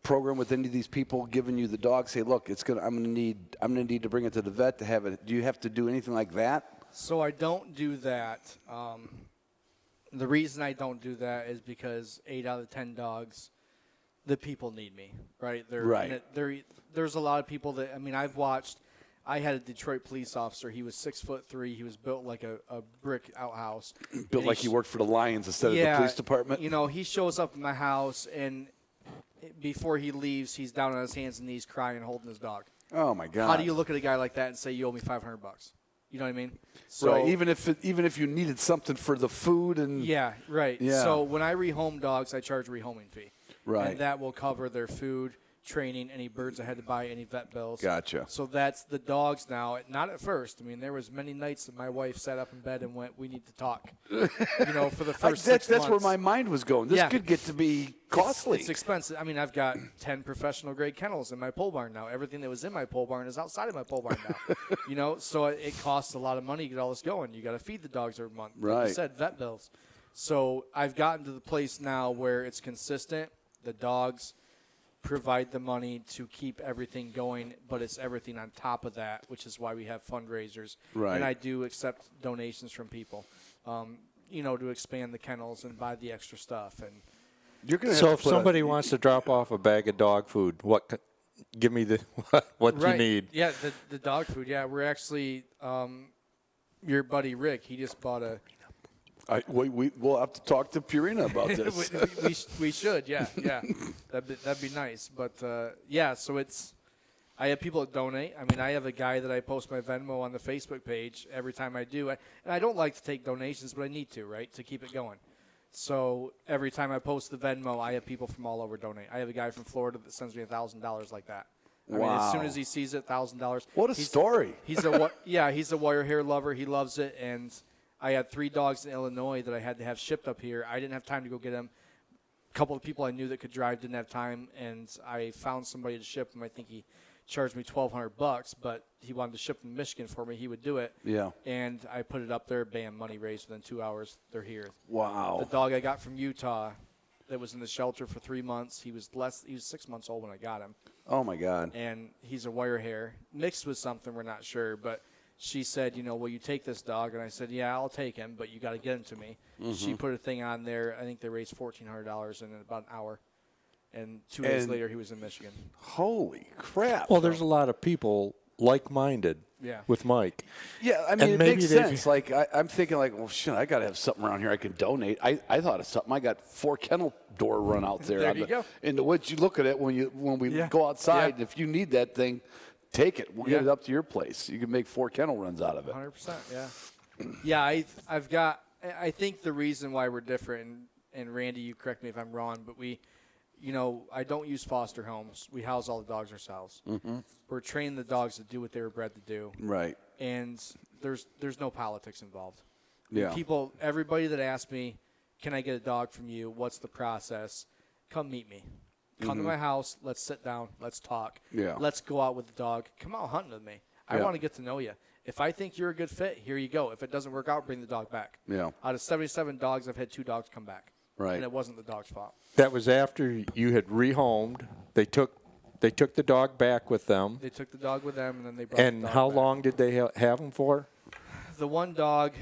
program with any of these people giving you the dog? Say, look, I'm gonna need to bring it to the vet to have it. Do you have to do anything like that? So I don't do that. The reason I don't do that is because 8 out of 10 dogs, the people need me, right? Right. There's a lot of people that, I've watched. I had a Detroit police officer. He was 6'3". He was built like a brick outhouse. Built like he worked for the Lions instead of the police department? He shows up at my house, and before he leaves, he's down on his hands and knees crying, holding his dog. Oh, my God. How do you look at a guy like that and say, you owe me $500? You know what I mean? So, right. Even if you needed something for the food and yeah, right. Yeah. So when I rehome dogs, I charge a rehoming fee. Right. And that will cover their food, training, any birds I had to buy, any vet bills. Gotcha. So that's the dogs now. Not at first. There was many nights that my wife sat up in bed and went, "We need to talk." For the first 6 months. That's where my mind was going. This Yeah. could get to be costly. It's expensive. I've got 10 professional grade kennels in my pole barn now. Everything that was in my pole barn is outside of my pole barn now. So it costs a lot of money to get all this going. You got to feed the dogs every month. Like Right. you said, vet bills. So I've gotten to the place now where it's consistent. The dogs provide the money to keep everything going, but it's everything on top of that, which is why we have fundraisers. Right. And I do accept donations from people, to expand the kennels and buy the extra stuff. And You're gonna have So to if put somebody wants to drop off a bag of dog food, give me what you need. Yeah, the dog food. Yeah, we're actually your buddy Rick. He just bought We'll have to talk to Purina about this. we should, yeah. That'd be nice. But, so I have people that donate. I mean, I have a guy that I post my Venmo on the Facebook page every time I do. And I don't like to take donations, but I need to, right, to keep it going. So every time I post the Venmo, I have people from all over donate. I have a guy from Florida that sends me $1,000 like that. I mean, as soon as he sees it, $1,000. What a story. He's a wire hair lover. He loves it. And I had 3 dogs in Illinois that I had to have shipped up here. I didn't have time to go get them. A couple of people I knew that could drive didn't have time, and I found somebody to ship them. I think he charged me $1,200, but he wanted to ship them to Michigan for me. He would do it. Yeah. And I put it up there. Bam, money raised within 2 hours. They're here. Wow. The dog I got from Utah that was in the shelter for 3 months. He was 6 months old when I got him. Oh my God. And he's a wire hair mixed with something, we're not sure, but she said, will you take this dog? And I said, yeah, I'll take him, but you got to get him to me. Mm-hmm. She put a thing on there. I think they raised $1,400 in about an hour. And 2 days later, he was in Michigan. Holy crap. Well, there's a lot of people like-minded with Mike. Yeah, I mean, it makes sense. Like, I'm thinking, like, well, shit, I got to have something around here I can donate. I thought of something. I got 4 kennel door run out there. There you go. In the woods, you look at it when we go outside, and if you need that thing, take it. We'll get it up to your place. You can make 4 kennel runs out of it. 100%, yeah. Yeah, I've got – I think the reason why we're different, and Randy, you correct me if I'm wrong, but we – I don't use foster homes. We house all the dogs ourselves. Mm-hmm. We're training the dogs to do what they were bred to do. Right. And there's no politics involved. Yeah. Everybody that asks me, can I get a dog from you? What's the process? Come meet me. Come to my house. Let's sit down. Let's talk. Yeah. Let's go out with the dog. Come out hunting with me. I want to get to know you. If I think you're a good fit, here you go. If it doesn't work out, bring the dog back. Yeah. Out of 77 dogs, I've had 2 dogs come back. Right. And it wasn't the dog's fault. That was after you had rehomed. They took the dog back with them. They took the dog with them, and then they brought the dog And how back. long did they have him for? The one dog,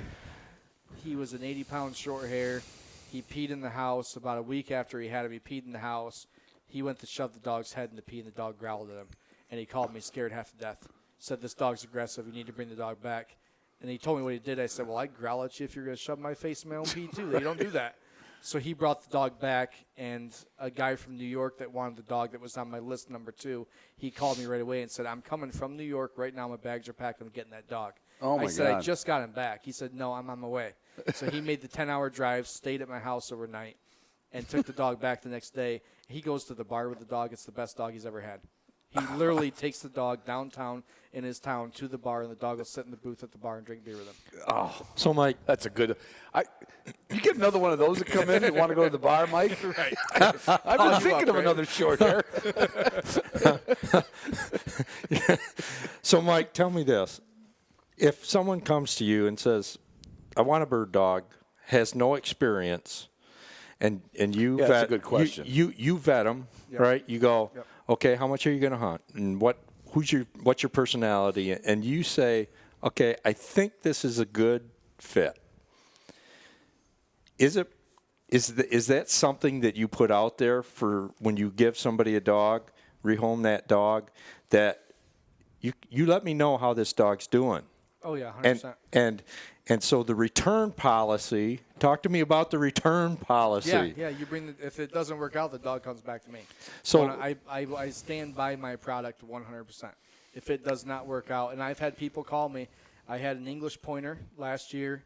he was an 80-pound short hair. He peed in the house. About a week after he had him, he peed in the house. He went to shove the dog's head in the pee, and the dog growled at him. And he called me scared half to death. Said, this dog's aggressive. You need to bring the dog back. And he told me what he did. I said, well, I'd growl at you if you're going to shove my face in my own pee, too. You don't do that. So he brought the dog back, and a guy from New York that wanted the dog that was on my list, number 2, he called me right away and said, I'm coming from New York right now. My bags are packed. I'm getting that dog. Oh, my God. I said, I just got him back. He said, no, I'm on my way. So he made the 10-hour drive, stayed at my house overnight, and took the dog back the next day. He goes to the bar with the dog. It's the best dog he's ever had. He literally takes the dog downtown in his town to the bar, and the dog will sit in the booth at the bar and drink beer with him. Oh, so Mike, that's a good. You get another one of those to come in and want to go to the bar, Mike. Right. I've been thinking of another short hair. So, Mike, tell me this: if someone comes to you and says, "I want a bird dog," has no experience, and you vet, that's a good question. You vet them, right? You go. Yep. Okay, how much are you going to hunt? And what's your personality? And you say, okay, I think this is a good fit. Is that something that you put out there for when you give somebody a dog, rehome that dog, that you let me know how this dog's doing? Oh yeah, 100%. And so the return policy. Talk to me about the return policy. Yeah. You bring if it doesn't work out, the dog comes back to me. So I stand by my product 100%. If it does not work out, and I've had people call me. I had an English pointer last year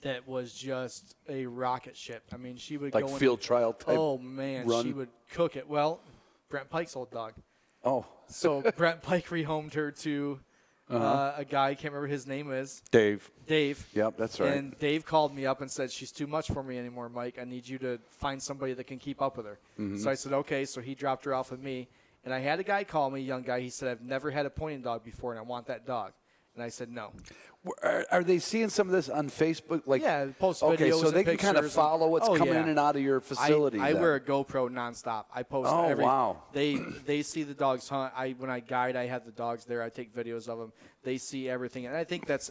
that was just a rocket ship. I mean, she would like go field trial type. Oh man, run. She would cook it. Well, Brent Pike's old dog. Oh. So Brent Pike rehomed her to. A guy, I can't remember his name is. Dave. Yep, that's right. And Dave called me up and said, she's too much for me anymore, Mike. I need you to find somebody that can keep up with her. Mm-hmm. So I said, okay. So he dropped her off with me. And I had a guy call me, a young guy. He said, I've never had a pointing dog before, and I want that dog. And I said, no. Are they seeing some of this on Facebook? Like, yeah, post videos. Okay, so they can kind of follow what's coming in and out of your facility. I wear a GoPro nonstop. I post wow. They see the dogs hunt. When I guide, I have the dogs there. I take videos of them. They see everything. And I think that's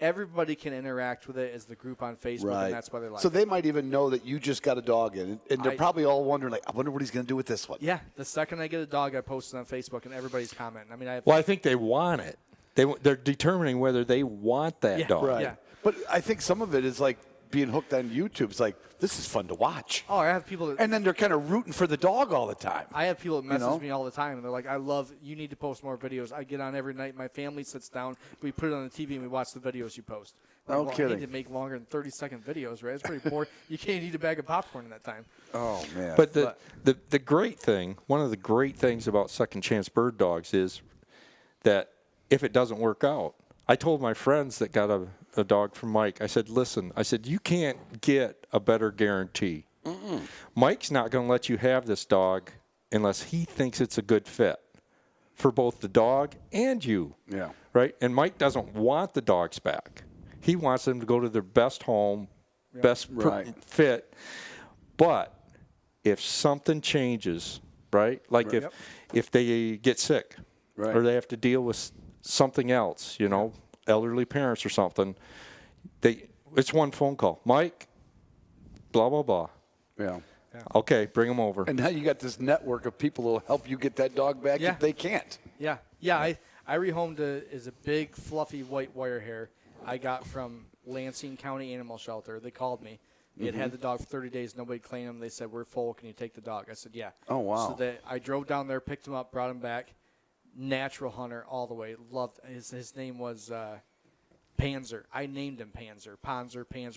everybody can interact with it as the group on Facebook, right. And that's why they like it. So they might even know that you just got a dog in, and they're probably all wondering, like, I wonder what he's going to do with this one. Yeah, the second I get a dog, I post it on Facebook, and everybody's commenting. I mean, I think they want it. They're determining whether they want that dog. Right. Yeah. But I think some of it is like being hooked on YouTube. It's like, this is fun to watch. Oh, I have people that And then they're kind of rooting for the dog all the time. I have people that message know? me all the time, and they're like, you need to post more videos. I get on every night. My family sits down. We put it on the TV, and we watch the videos you post. Like, No well, I kidding. need to make longer than 30-second videos, right? It's pretty boring. You can't eat a bag of popcorn in that time. Oh, man. But the great thing, one of the great things about second chance bird dogs is that if it doesn't work out, I told my friends that got a dog from Mike, I said, listen, you can't get a better guarantee. Mike's not going to let you have this dog unless he thinks it's a good fit for both the dog and you. Yeah. Right? And Mike doesn't want the dogs back. He wants them to go to their best home, best Right. fit. But if something changes, right? Like if they get sick Right. or they have to deal with something else, elderly parents or something, it's one phone call. Mike, blah, blah, blah. Yeah. Okay, bring them over. And now you got this network of people who will help you get that dog back Yeah. if they can't. Yeah. I rehomed is a big, fluffy white wire hair I got from Lansing County Animal Shelter. They called me. They had the dog for 30 days. Nobody claimed him. They said, we're full. Can you take the dog? I said, yeah. Oh, wow. So I drove down there, picked him up, brought him back. Natural hunter all the way. Loved his name was Panzer. I named him Panzer,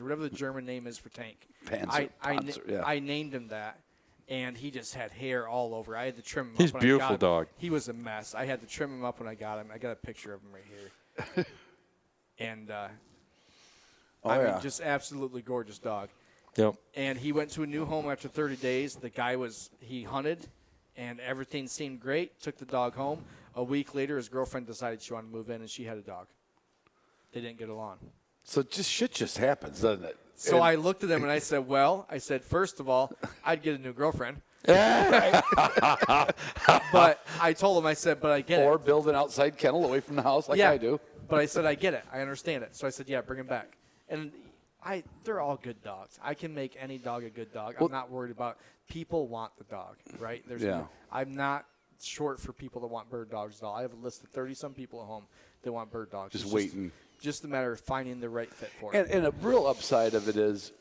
whatever the German name is for tank. Panzer, Panzer, yeah. I named him that, and he just had hair all over. I had to trim him He's up. a beautiful dog. He was a mess. I had to trim him up when I got him. I got a picture of him right here. And I mean, just absolutely gorgeous dog. Yep. And he went to a new home after 30 days. The guy he hunted, and everything seemed great. Took the dog home. A week later, his girlfriend decided she wanted to move in, and she had a dog. They didn't get along. So shit just happens, doesn't it? So I looked at him and I said, first of all, I'd get a new girlfriend. But I told him, I said, but I get it. Or build an outside kennel away from the house like I do. But I said, I get it. I understand it. So I said, yeah, bring him back. And they're all good dogs. I can make any dog a good dog. I'm not worried about people want the dog, right? I'm not short for people that want bird dogs at all. I have a list of 30-some people at home that want bird dogs. Just waiting. Just a matter of finding the right fit for it. And a real upside of it is,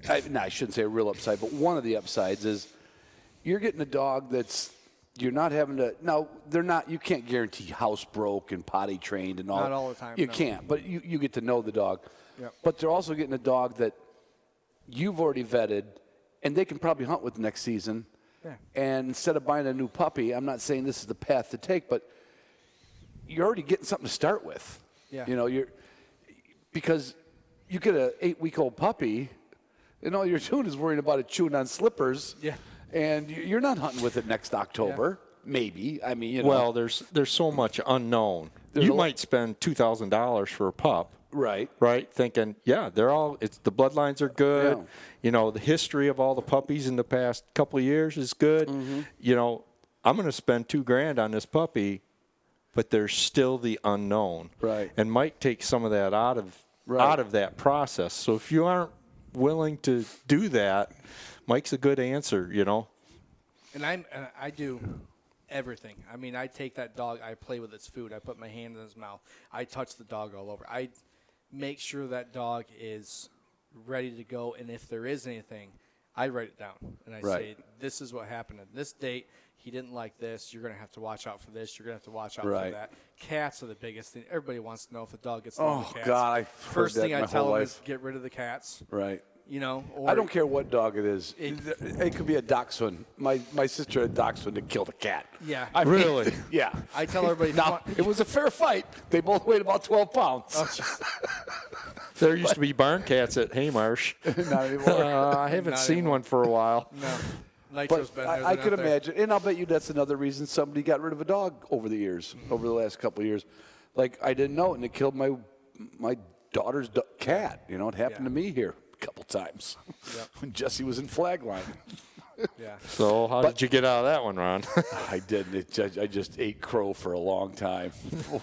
I shouldn't say a real upside, but one of the upsides is you're getting a dog that's, you're not having to, now they're not, you can't guarantee house broke and potty trained and all. Not all the time, You no. can't, but you get to know the dog. Yep. But they're also getting a dog that you've already vetted and they can probably hunt with next season. Yeah. And instead of buying a new puppy, I'm not saying this is the path to take, but you're already getting something to start with. Yeah. Because you get an 8-week-old puppy, and all you're doing is worrying about it chewing on slippers. Yeah. And you're not hunting with it next October. Maybe. I mean, Well, there's so much unknown. You might spend $2,000 for a pup. Right. Right, thinking, the bloodlines are good. Yeah. The history of all the puppies in the past couple of years is good. Mm-hmm. I'm going to spend $2,000 on this puppy, but there's still the unknown. Right. And Mike takes some of that out of that process. So if you aren't willing to do that, Mike's a good answer. And I do everything. I mean, I take that dog, I play with its food, I put my hand in his mouth, I touch the dog all over. I make sure that dog is ready to go, and if there is anything, I write it down. And I say, this is what happened at this date. He didn't like this. You're going to have to watch out for this. You're going to have to watch out for that. Cats are the biggest thing. Everybody wants to know if a dog gets along with cats. God, I've First heard that thing I my tell whole them life. is get rid of the cats. Right. Or I don't care what dog it is. It could be a dachshund. My sister had a dachshund that killed a cat. Yeah. Really? Yeah. I tell everybody. Now, it was a fair fight. They both weighed about 12 pounds. There used to be barn cats at Haymarsh. Not anymore. I haven't Not seen anymore. one for a while. No. Nitro's But been there. I they're could not there. imagine, and I'll bet you that's another reason somebody got rid of a dog over the years, over the last couple of years. Like, I didn't know it, and it killed my daughter's cat. It happened to me here a couple times when Jesse was in flag line. Yeah. So how did you get out of that one, Ron? I didn't. I just ate crow for a long time.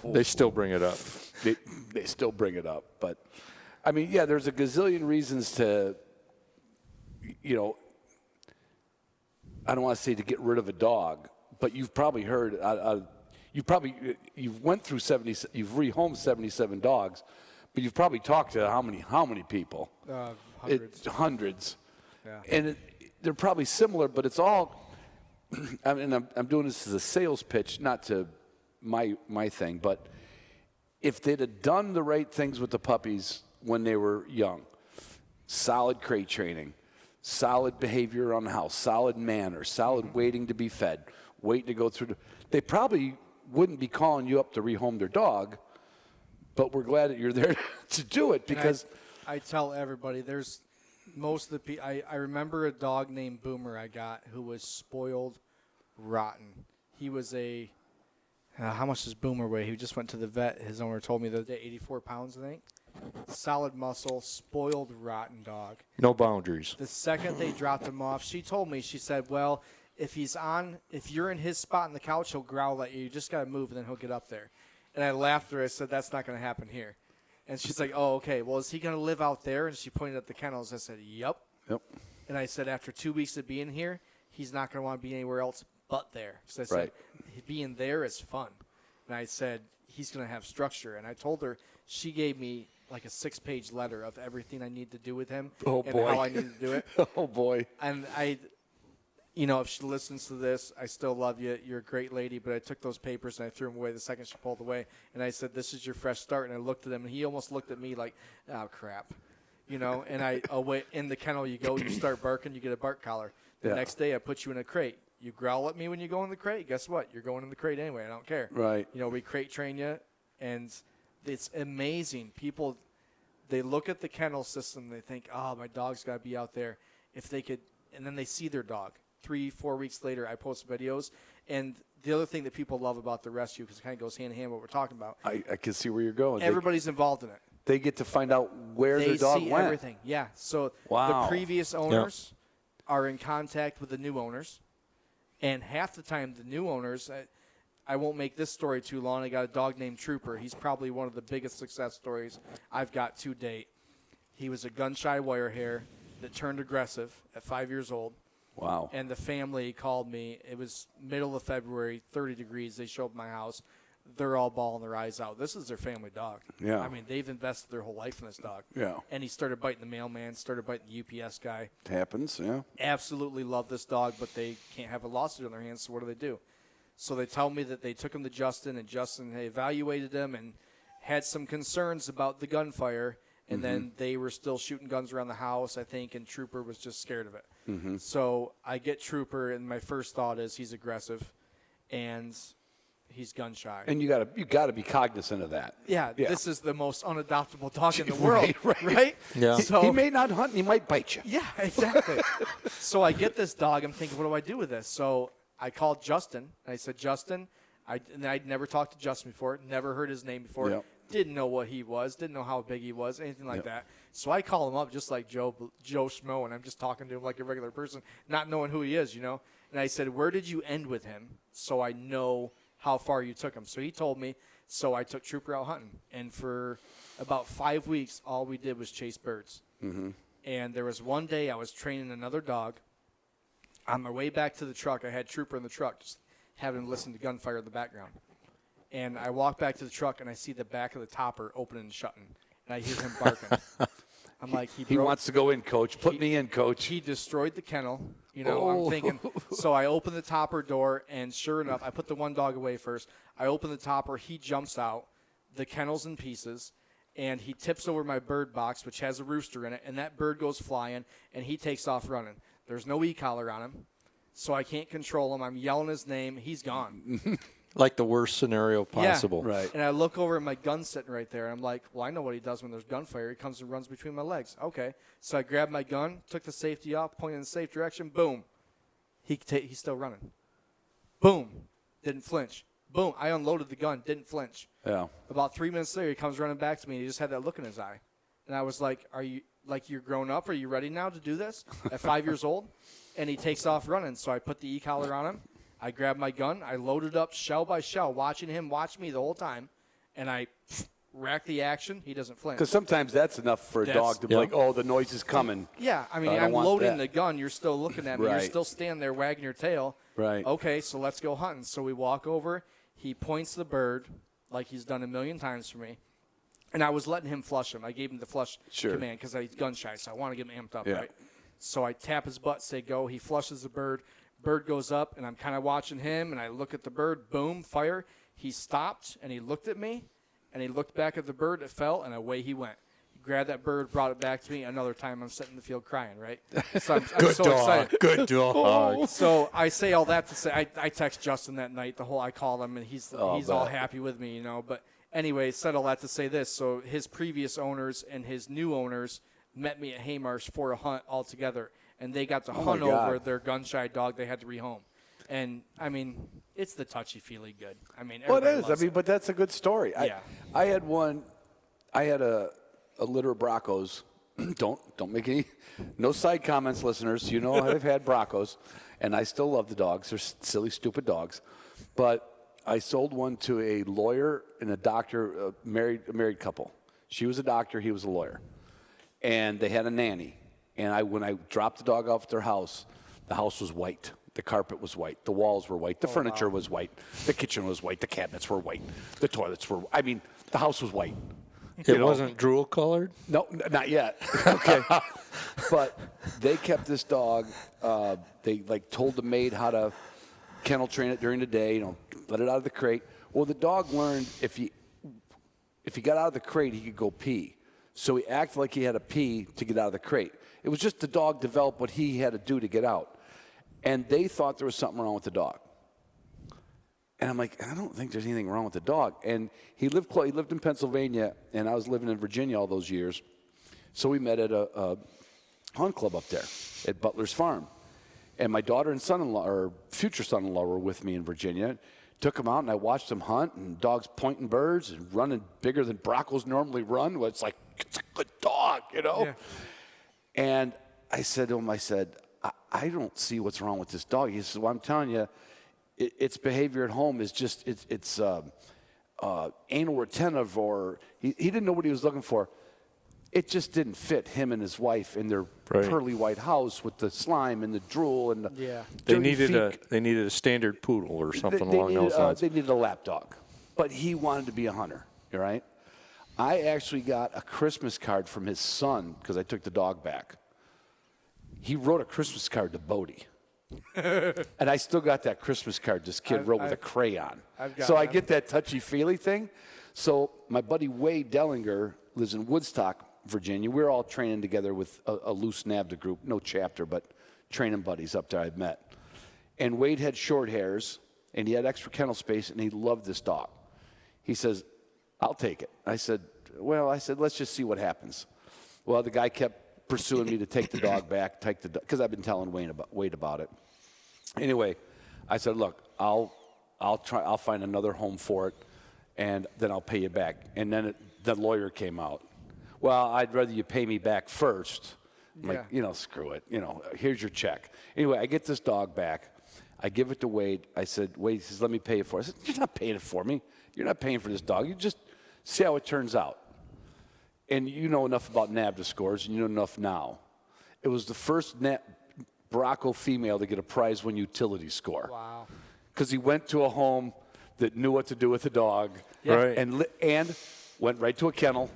They still bring it up. They still bring it up. But, I mean, yeah, there's a gazillion reasons to, I don't want to say to get rid of a dog, but you've probably heard, you've went through you've rehomed 77 dogs, but you've probably talked to how many people? Hundreds. Yeah. And they're probably similar, but it's all. I mean, I'm doing this as a sales pitch, not to my thing, but if they'd have done the right things with the puppies when they were young, solid crate training, solid behavior around the house, solid manners, solid waiting to be fed, waiting to go through. They probably wouldn't be calling you up to rehome their dog, but we're glad that you're there to do it because. I tell everybody there's most of the people. I remember a dog named Boomer I got who was spoiled rotten. He was a how much does Boomer weigh? He just went to the vet. His owner told me the other day 84 pounds, I think. Solid muscle, spoiled rotten dog. No boundaries. The second they dropped him off, she told me, she said, well, if you're in his spot on the couch, he'll growl at you. You just got to move, and then he'll get up there. And I laughed at her. I said, that's not going to happen here. And she's like, oh, okay. Well, is he going to live out there? And she pointed at the kennels. I said, yep. And I said, after 2 weeks of being here, he's not going to want to be anywhere else but there. So I said, being there is fun. And I said, he's going to have structure. And I told her, she gave me like a 6-page letter of everything I need to do with him and how I need to do it. Oh, boy. And if she listens to this, I still love you. You're a great lady. But I took those papers and I threw them away the second she pulled away. And I said, this is your fresh start. And I looked at him, and he almost looked at me like, oh, crap. And away in the kennel you go, you start barking, you get a bark collar. The next day I put you in a crate. You growl at me when you go in the crate. Guess what? You're going in the crate anyway. I don't care. Right. We crate train you, and it's amazing. People, they look at the kennel system. They think, oh, my dog's got to be out there. If they could, and then they see their dog. 3-4 weeks later, I post videos. And the other thing that people love about the rescue, because it kind of goes hand in hand with what we're talking about. I can see where you're going. Everybody's involved in it. They get to find out where their dog went. They see everything. Yeah. So the previous owners are in contact with the new owners. And half the time, the new owners, I won't make this story too long. I got a dog named Trooper. He's probably one of the biggest success stories I've got to date. He was a gun-shy wire hair that turned aggressive at 5 years old. Wow. And the family called me. It was middle of February, 30 degrees. They showed up at my house. They're all bawling their eyes out. This is their family dog. Yeah. I mean, they've invested their whole life in this dog. Yeah. And he started biting the mailman, started biting the UPS guy. It happens, yeah. Absolutely love this dog, but they can't have a lawsuit on their hands, so what do? So they tell me that they took him to Justin, and Justin evaluated him and had some concerns about the gunfire, and then they were still shooting guns around the house, I think, and Trooper was just scared of it. So I get Trooper, and my first thought is he's aggressive, and he's gun shy. And you gotta be cognizant of that. Yeah, this is the most unadoptable dog in the world, right? Yeah. So, he may not hunt, and he might bite you. Yeah, exactly. So I get this dog. I'm thinking, what do I do with this? So I called Justin, and I said, Justin, I'd never talked to Justin before, never heard his name before, didn't know what he was, didn't know how big he was, anything like that. So I call him up just like Joe Schmo, and I'm just talking to him like a regular person, not knowing who he is, And I said, where did you end with him so I know how far you took him? So he told me, so I took Trooper out hunting. And for about 5 weeks, all we did was chase birds. And there was one day I was training another dog. On my way back to the truck, I had Trooper in the truck, just having him listen to gunfire in the background. And I walk back to the truck, and I see the back of the topper opening and shutting. And I hear him barking. I'm like, he wants to go in, coach. Put me in, coach. He destroyed the kennel. I'm thinking. So I open the topper door, and sure enough, I put the one dog away first. I open the topper. He jumps out. The kennel's in pieces, and he tips over my bird box, which has a rooster in it, and that bird goes flying, and he takes off running. There's no e-collar on him, so I can't control him. I'm yelling his name. He's gone. Like the worst scenario possible. Yeah. Right. And I look over at my gun sitting right there. And I'm like, well, I know what he does when there's gunfire. He comes and runs between my legs. Okay. So I grabbed my gun, took the safety off, pointed in the safe direction. Boom. He's still running. Boom. Didn't flinch. Boom. I unloaded the gun. Didn't flinch. Yeah. About 3 minutes later, he comes running back to me. And he just had that look in his eye. And I was like, you're grown up? Are you ready now to do this at 5 years old? And he takes off running. So I put the e-collar on him. I grabbed my gun. I loaded up shell by shell, watching him watch me the whole time. And I rack the action. He doesn't flinch. Because sometimes that's enough for a dog to be like, oh, the noise is coming. Yeah, I mean, I'm loading the gun. You're still looking at me. You're still standing there wagging your tail. Right. Okay, so let's go hunting. So we walk over. He points the bird like he's done a million times for me. And I was letting him flush him. I gave him the flush Sure. command because he's gun shy, so I want to get him amped up, Yeah. right? So I tap his butt, say go. He flushes the bird. Bird goes up, and I'm kind of watching him, and I look at the bird. Boom, fire. He stopped, and he looked at me, and he looked back at the bird. It fell, and away he went. He grabbed that bird, brought it back to me. Another time I'm sitting in the field crying, right? So I'm so excited. Good dog. So I say all that to say I text Justin that night. I call him, and he's all happy with me, But anyway, said all that to say this. So his previous owners and his new owners met me at Haymarsh for a hunt all together, and they got to hunt over their gun-shy dog they had to rehome. And, I mean, it's the touchy-feely good. I mean, Well, it everybody is. loves it. But that's a good story. Yeah. I had a litter of Broncos. Don't make no side comments, listeners. You know I've had Broncos, and I still love the dogs. They're silly, stupid dogs. But I sold one to a lawyer and a doctor, a married couple. She was a doctor, he was a lawyer. And they had a nanny. And when I dropped the dog off at their house, the house was white. The carpet was white. The walls were white. The furniture was white. The kitchen was white. The cabinets were white. The toilets were, the house was white. It wasn't drool colored? No, not yet. Okay. But they kept this dog. They told the maid how to kennel train it during the day, let it out of the crate. Well, the dog learned if he got out of the crate, he could go pee. So he acted like he had to pee to get out of the crate. It was just the dog developed what he had to do to get out. And they thought there was something wrong with the dog. And I'm like, I don't think there's anything wrong with the dog. And he lived in Pennsylvania, and I was living in Virginia all those years. So we met at a hunt club up there at Butler's Farm. And my daughter and son-in-law, or future son-in-law, were with me in Virginia. Took them out, and I watched them hunt, and dogs pointing birds and running bigger than Broncos normally run. Well, it's a good dog, Yeah. And I said to him, I don't see what's wrong with this dog. He said, well, I'm telling you, its behavior at home is just, it's anal retentive, or he didn't know what he was looking for. It just didn't fit him and his wife in their pearly white house with the slime and the drool and the They needed a standard poodle or something along those lines. They needed a lap dog, but he wanted to be a hunter. All right. I actually got a Christmas card from his son because I took the dog back. He wrote a Christmas card to Bodie. And I still got that Christmas card this kid wrote with a crayon. So I get that touchy-feely thing. So my buddy Wade Dellinger lives in Woodstock, Virginia. We're all training together with a loose NAVDA group, no chapter, but training buddies up there I've met. And Wade had short hairs, and he had extra kennel space, and he loved this dog. He says, I'll take it. I said, let's just see what happens. Well, the guy kept pursuing me to take the dog back, because I've been telling Wade about it. Anyway, I said, look, I'll find another home for it, and then I'll pay you back. And then the lawyer came out. Well, I'd rather you pay me back first. I'm like, screw it. Here's your check. Anyway, I get this dog back. I give it to Wade. I said, Wade says, let me pay it for it. I said, you're not paying it for me. You're not paying for this dog. You just see how it turns out. And you know enough about NAVDA scores, and you know enough now. It was the first Bronco female to get a prize one utility score. Wow. Because he went to a home that knew what to do with the dog. Yeah. Right. And went right to a kennel.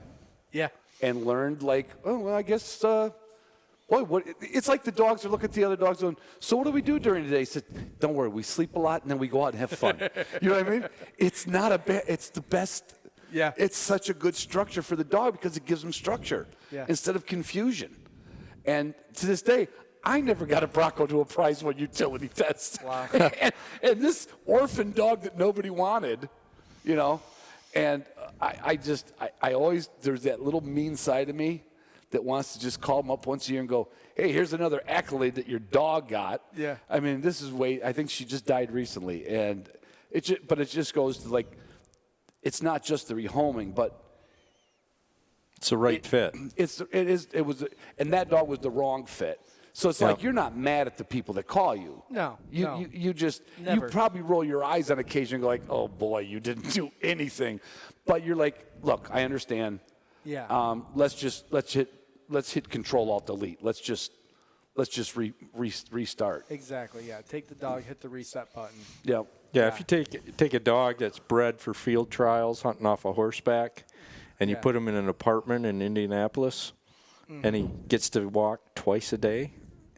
Yeah. And learned I guess, it's like the dogs are looking at the other dogs going, so what do we do during the day? He said, don't worry, we sleep a lot and then we go out and have fun. You know what I mean? It's not it's the best. Yeah. It's such a good structure for the dog because it gives him structure instead of confusion. And to this day, I never got a Bronco to a prize one utility test. Wow. and this orphan dog that nobody wanted, and I always, there's that little mean side of me that wants to just call them up once a year and go, hey, here's another accolade that your dog got. Yeah. I mean, this is I think she just died recently. And it just goes to it's not just the rehoming, but It's the right fit. It was, and that dog was the wrong fit. So it's like you're not mad at the people that call you. No. You just Never. you probably roll your eyes on occasion and go like, oh boy, you didn't do anything. But you're like, look, I understand. Yeah. Let's hit Control Alt Delete. Let's just restart. Exactly. Yeah. Take the dog, hit the reset button. Yep. Yeah, if you take a dog that's bred for field trials, hunting off a horseback, and you Yeah. put him in an apartment in Indianapolis, and he gets to walk twice a day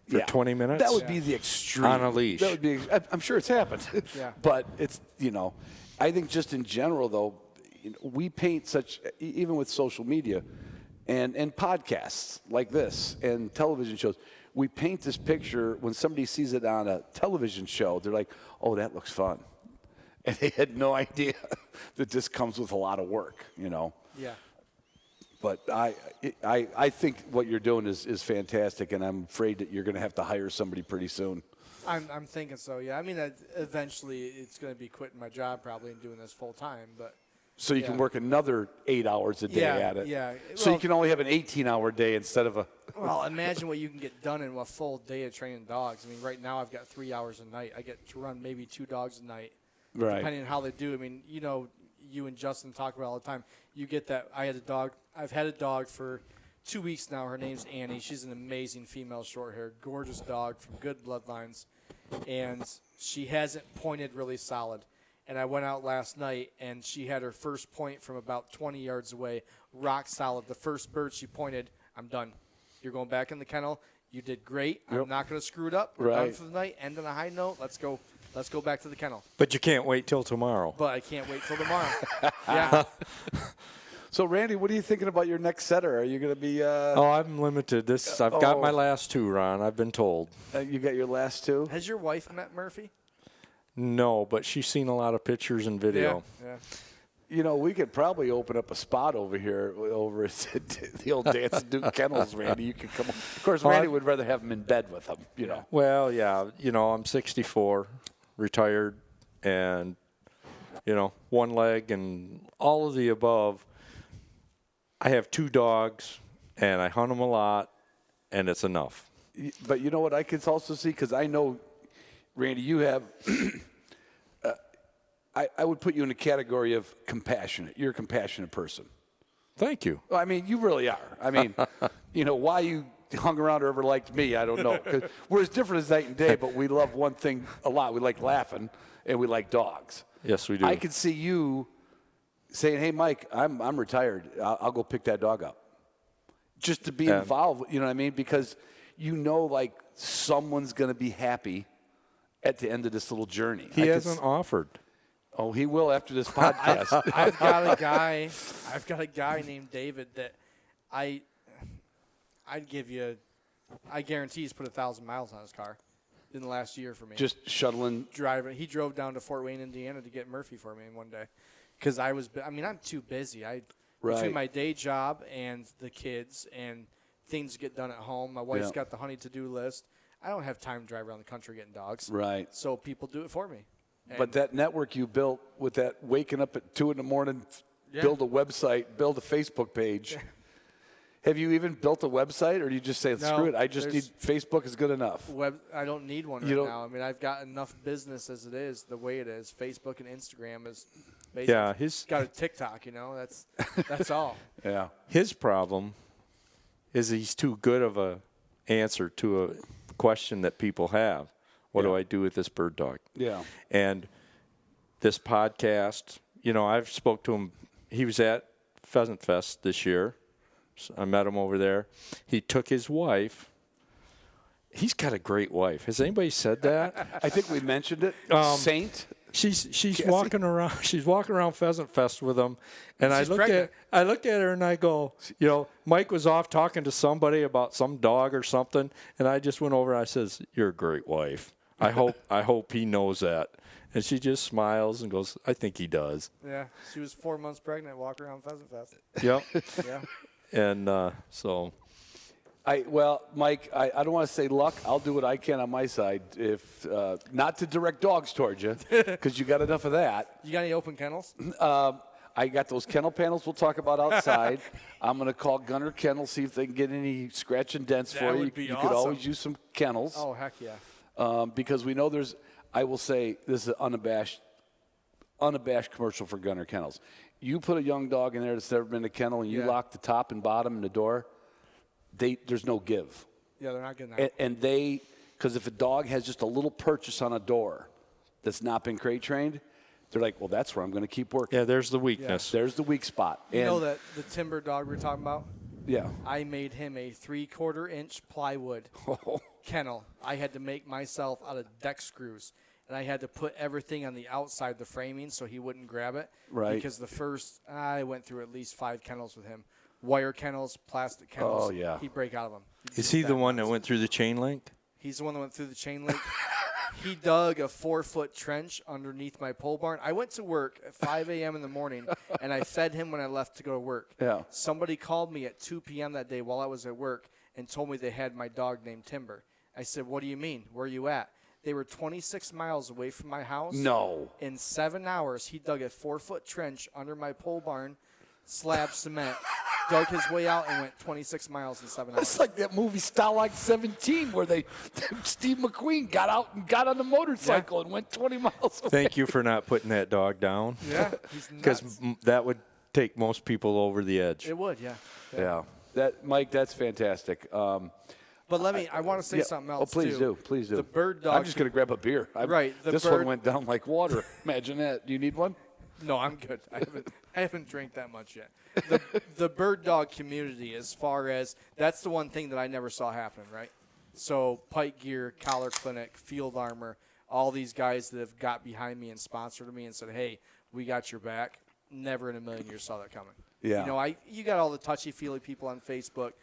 for 20 minutes. That would be the extreme. On a leash. That would be. I'm sure it's happened. Yeah. But it's I think just in general though, we paint such even with social media, and podcasts like this and television shows. We paint this picture when somebody sees it on a television show. They're like, "Oh, that looks fun," and they had no idea that this comes with a lot of work. Yeah. But I think what you're doing is fantastic, and I'm afraid that you're going to have to hire somebody pretty soon. I'm thinking so. Yeah. I mean, eventually it's going to be quitting my job probably and doing this full time, but. So you can work another 8 hours a day at it. Yeah. So you can only have an 18-hour day instead of a. Well, imagine what you can get done in a full day of training dogs. I mean, right now I've got 3 hours a night. I get to run maybe 2 dogs a night, depending on how they do. I mean, you and Justin talk about it all the time. You get that. I've had a dog for 2 weeks now. Her name's Annie. She's an amazing female short-haired, gorgeous dog from good bloodlines, and she hasn't pointed really solid. And I went out last night, and she had her first point from about 20 yards away, rock solid. The first bird she pointed, I'm done. You're going back in the kennel. You did great. I'm not going to screw it up. We're done for the night. End on a high note. Let's go back to the kennel. But you can't wait till tomorrow. But I can't wait till tomorrow. Yeah. So, Randy, what are you thinking about your next setter? Are you going to be? I'm limited. I've got my last 2, Ron. I've been told. You got your last 2? Has your wife met Murphy? No, but she's seen a lot of pictures and video. Yeah. We could probably open up a spot over here, over at the old Dance and Duke Kennels, Randy. You could come. Of course, Randy would rather have him in bed with him, Well, yeah, I'm 64, retired, and, one leg and all of the above. I have 2 dogs, and I hunt them a lot, and it's enough. But you know what I could also see? Because I know, Randy, you have I would put you in a category of compassionate. You're a compassionate person. Thank you. Well, I mean, you really are. I mean, why you hung around or ever liked me, I don't know. 'Cause we're as different as night and day, but we love one thing a lot. We like laughing, and we like dogs. Yes, we do. I could see you saying, "Hey, Mike, I'm retired. I'll go pick that dog up." Just to be involved, you know what I mean? Because like someone's going to be happy at the end of this little journey. He hasn't offered. Oh, he will after this podcast. I've got a guy named David that I guarantee he's put 1,000 miles on his car in the last year for me. Just shuttling. Driving. He drove down to Fort Wayne, Indiana to get Murphy for me one day. Because I'm too busy. Between my day job and the kids and things get done at home. My wife's got the honey to-do list. I don't have time to drive around the country getting dogs. Right. So people do it for me. But that network you built with that waking up at 2 a.m, build a website, build a Facebook page. Have you even built a website, or do you just say, screw it, I just need Facebook is good enough? I don't need one now. I mean, I've got enough business as it is, the way it is. Facebook and Instagram is basically. Yeah, got a TikTok, that's all. Yeah. His problem is he's too good of a answer to a question that people have. What do I do with this bird dog? Yeah. And this podcast, I've spoke to him. He was at Pheasant Fest this year. So I met him over there. He took his wife. He's got a great wife. Has anybody said that? I think we mentioned it. Saint. She's walking around. She's walking around Pheasant Fest with him, and I look at her and I go, Mike was off talking to somebody about some dog or something, and I just went over and I says, "You're a great wife. I hope he knows that." And she just smiles and goes, "I think he does." Yeah, she was 4 months pregnant, walking around Pheasant Fest. Yep. Yeah. And so. Mike, I don't want to say luck. I'll do what I can on my side, if not to direct dogs towards you, because you got enough of that. You got any open kennels? I got those kennel panels we'll talk about outside. I'm going to call Gunner Kennel, see if they can get any scratch and dents for you. Would be you awesome. could always use some kennels. Oh, heck yeah. Because we know I will say this is an unabashed commercial for Gunner Kennels. You put a young dog in there that's never been in a kennel and you lock the top and bottom and the door, there's no give. Yeah, they're not getting that. And because if a dog has just a little purchase on a door that's not been crate trained, they're like, well, that's where I'm going to keep working. Yeah, there's the weakness. There's the weak spot. You know that the timber dog we were talking about? Yeah. I made him a 3/4-inch plywood kennel. I had to make myself out of deck screws, and I had to put everything on the outside of the framing so he wouldn't grab it. Right. Because I went through at least 5 kennels with him. Wire kennels, plastic kennels. Oh, yeah. He'd break out of them. Is he the one that went through the chain link? He's the one that went through the chain link. He dug a 4-foot trench underneath my pole barn. I went to work at 5 a.m. in the morning, and I fed him when I left to go to work. Yeah. Somebody called me at 2 p.m. that day while I was at work and told me they had my dog named Timber. I said, what do you mean? Where are you at? They were 26 miles away from my house. No. In 7 hours, he dug a 4-foot trench under my pole barn, slab cement, dug his way out, and went 26 miles in 7 hours. It's like that movie Stalag 17 where Steve McQueen got out and got on the motorcycle and went 20 miles away. Thank you for not putting that dog down. Yeah, he's Because nuts. that would take most people over the edge. It would, yeah. Yeah. Mike, that's fantastic. But I want to say something else, please too. do. Please do. The bird dog. I'm just going to grab a beer. Right, the This one bird- went down like water. Imagine that. Do you need one? No, I'm good. I haven't drank that much yet. The bird dog community, as far as that's the one thing that I never saw happen, right? So Pike Gear, Collar Clinic, Field Armor, all these guys that have got behind me and sponsored me and said, "Hey, we got your back." Never in a million years saw that coming. Yeah. You know, you got all the touchy-feely people on Facebook,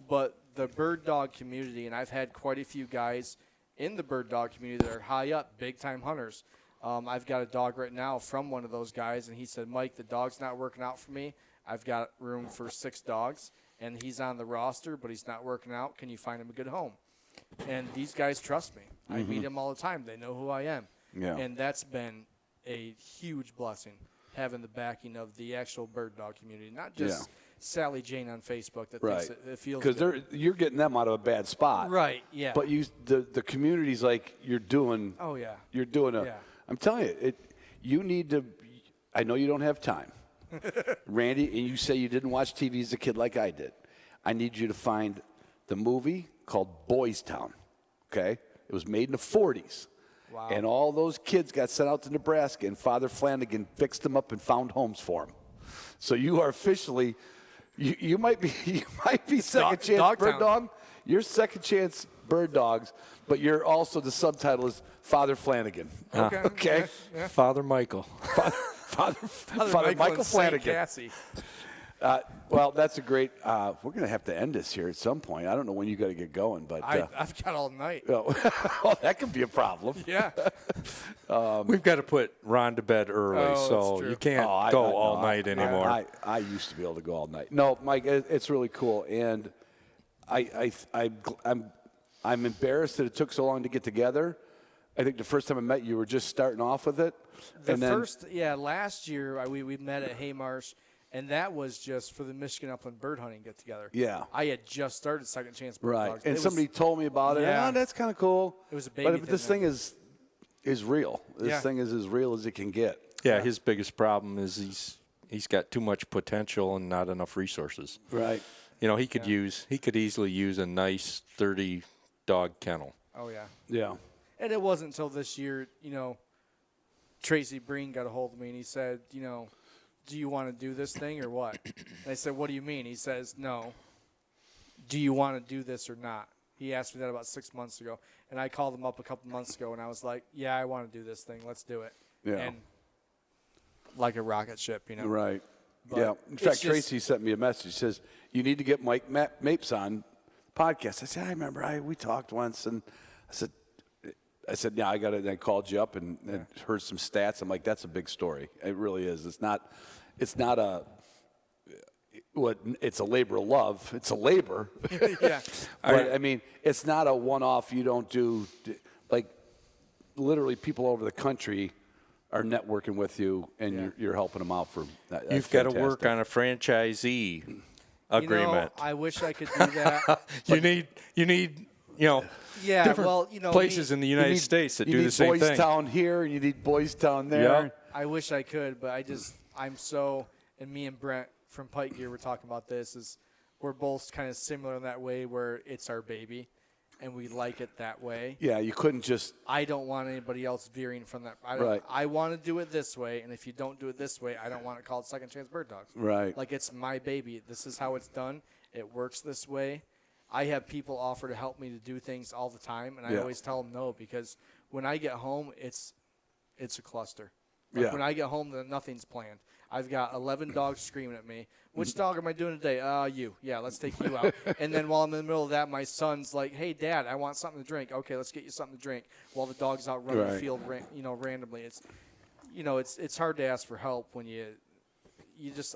but the bird dog community, and I've had quite a few guys in the bird dog community that are high up, big-time hunters. I've got a dog right now from one of those guys, and he said, Mike, the dog's not working out for me. I've got room for 6 dogs, and he's on the roster, but he's not working out. Can you find him a good home? And these guys trust me. I meet them all the time. They know who I am. Yeah. And that's been a huge blessing, having the backing of the actual bird dog community, not just Sally Jane on Facebook that thinks it feels good. Because you're getting them out of a bad spot. Right, yeah. But the community's like, you're doing. Oh, yeah. You're doing a. Yeah. I'm telling you, you need to. I know you don't have time, Randy, and you say you didn't watch TV as a kid like I did. I need you to find the movie called Boys Town. Okay, it was made in the 40s. Wow. And all those kids got sent out to Nebraska, and Father Flanagan fixed them up and found homes for them. So you are officially, you might be second chance bird dog. You're second chance bird dogs, but you're also the subtitle is Father Flanagan. Okay. Yeah. Father Michael. Father Michael Flanagan. Cassie. Well, that's a great. We're going to have to end this here at some point. I don't know when you got to get going, but I've got all night. well, that could be a problem. Yeah. We've got to put Ron to bed early, Oh, so that's true. you can't go all night anymore. I used to be able to go all night. No, Mike, it's really cool, and I'm embarrassed that it took so long to get together. I think the first time I met you, were just starting off with it. Last year we met at Haymarsh, and that was just for the Michigan Upland Bird Hunting get together. Yeah. I had just started Second Chance Bird Right, Dogs. and somebody told me about it. Yeah. Oh, that's kind of cool. It was a baby But this thing thing is real. This Yeah. thing is as real as it can get. Yeah, his biggest problem is he's got too much potential and not enough resources. Right. You know, he could easily use a nice 30 dog kennel. Oh yeah. Yeah. And it wasn't until this year, Tracy Breen got a hold of me and he said, do you want to do this thing or what? And I said, what do you mean? He says, no. Do you want to do this or not? He asked me that about 6 months ago. And I called him up a couple months ago and I was like, yeah, I want to do this thing. Let's do it. Yeah. And like a rocket ship, Right. But yeah. In it's fact, just- Tracy sent me a message. She says, you need to get Mike Mapes on podcast. I said, I remember we talked once. And I said, yeah, I got it. And I called you up and heard some stats. I'm like, that's a big story. It really is. It's not it's a labor of love. It's a labor. Yeah. But I mean, it's not a one-off. You don't do like literally people over the country are networking with you, and you're helping them out for that. That's You've got to work fantastic. on a franchisee agreement. I wish I could do that. You need Yeah, different places in the United States that do the same Boys thing. Town here, and you need Boys Town there. Yeah. I wish I could, but and me and Brent from Pike Gear were talking about this, is we're both kind of similar in that way where it's our baby. and we like it that way. Yeah, you couldn't just. I don't want anybody else veering from that. Right. I want to do it this way, and if you don't do it this way, I don't want it called Second Chance Bird Dogs. Right. Like, it's my baby. This is how it's done. It works this way. I have people offer to help me to do things all the time, and I always tell them no, because when I get home, it's a cluster. Like when I get home, then nothing's planned. I've got 11 dogs screaming at me. Which dog am I doing today? You. Yeah, let's take you out. And then while I'm in the middle of that, my son's like, hey, Dad, I want something to drink. Okay, let's get you something to drink. While the dog's out running the field, randomly. It's hard to ask for help when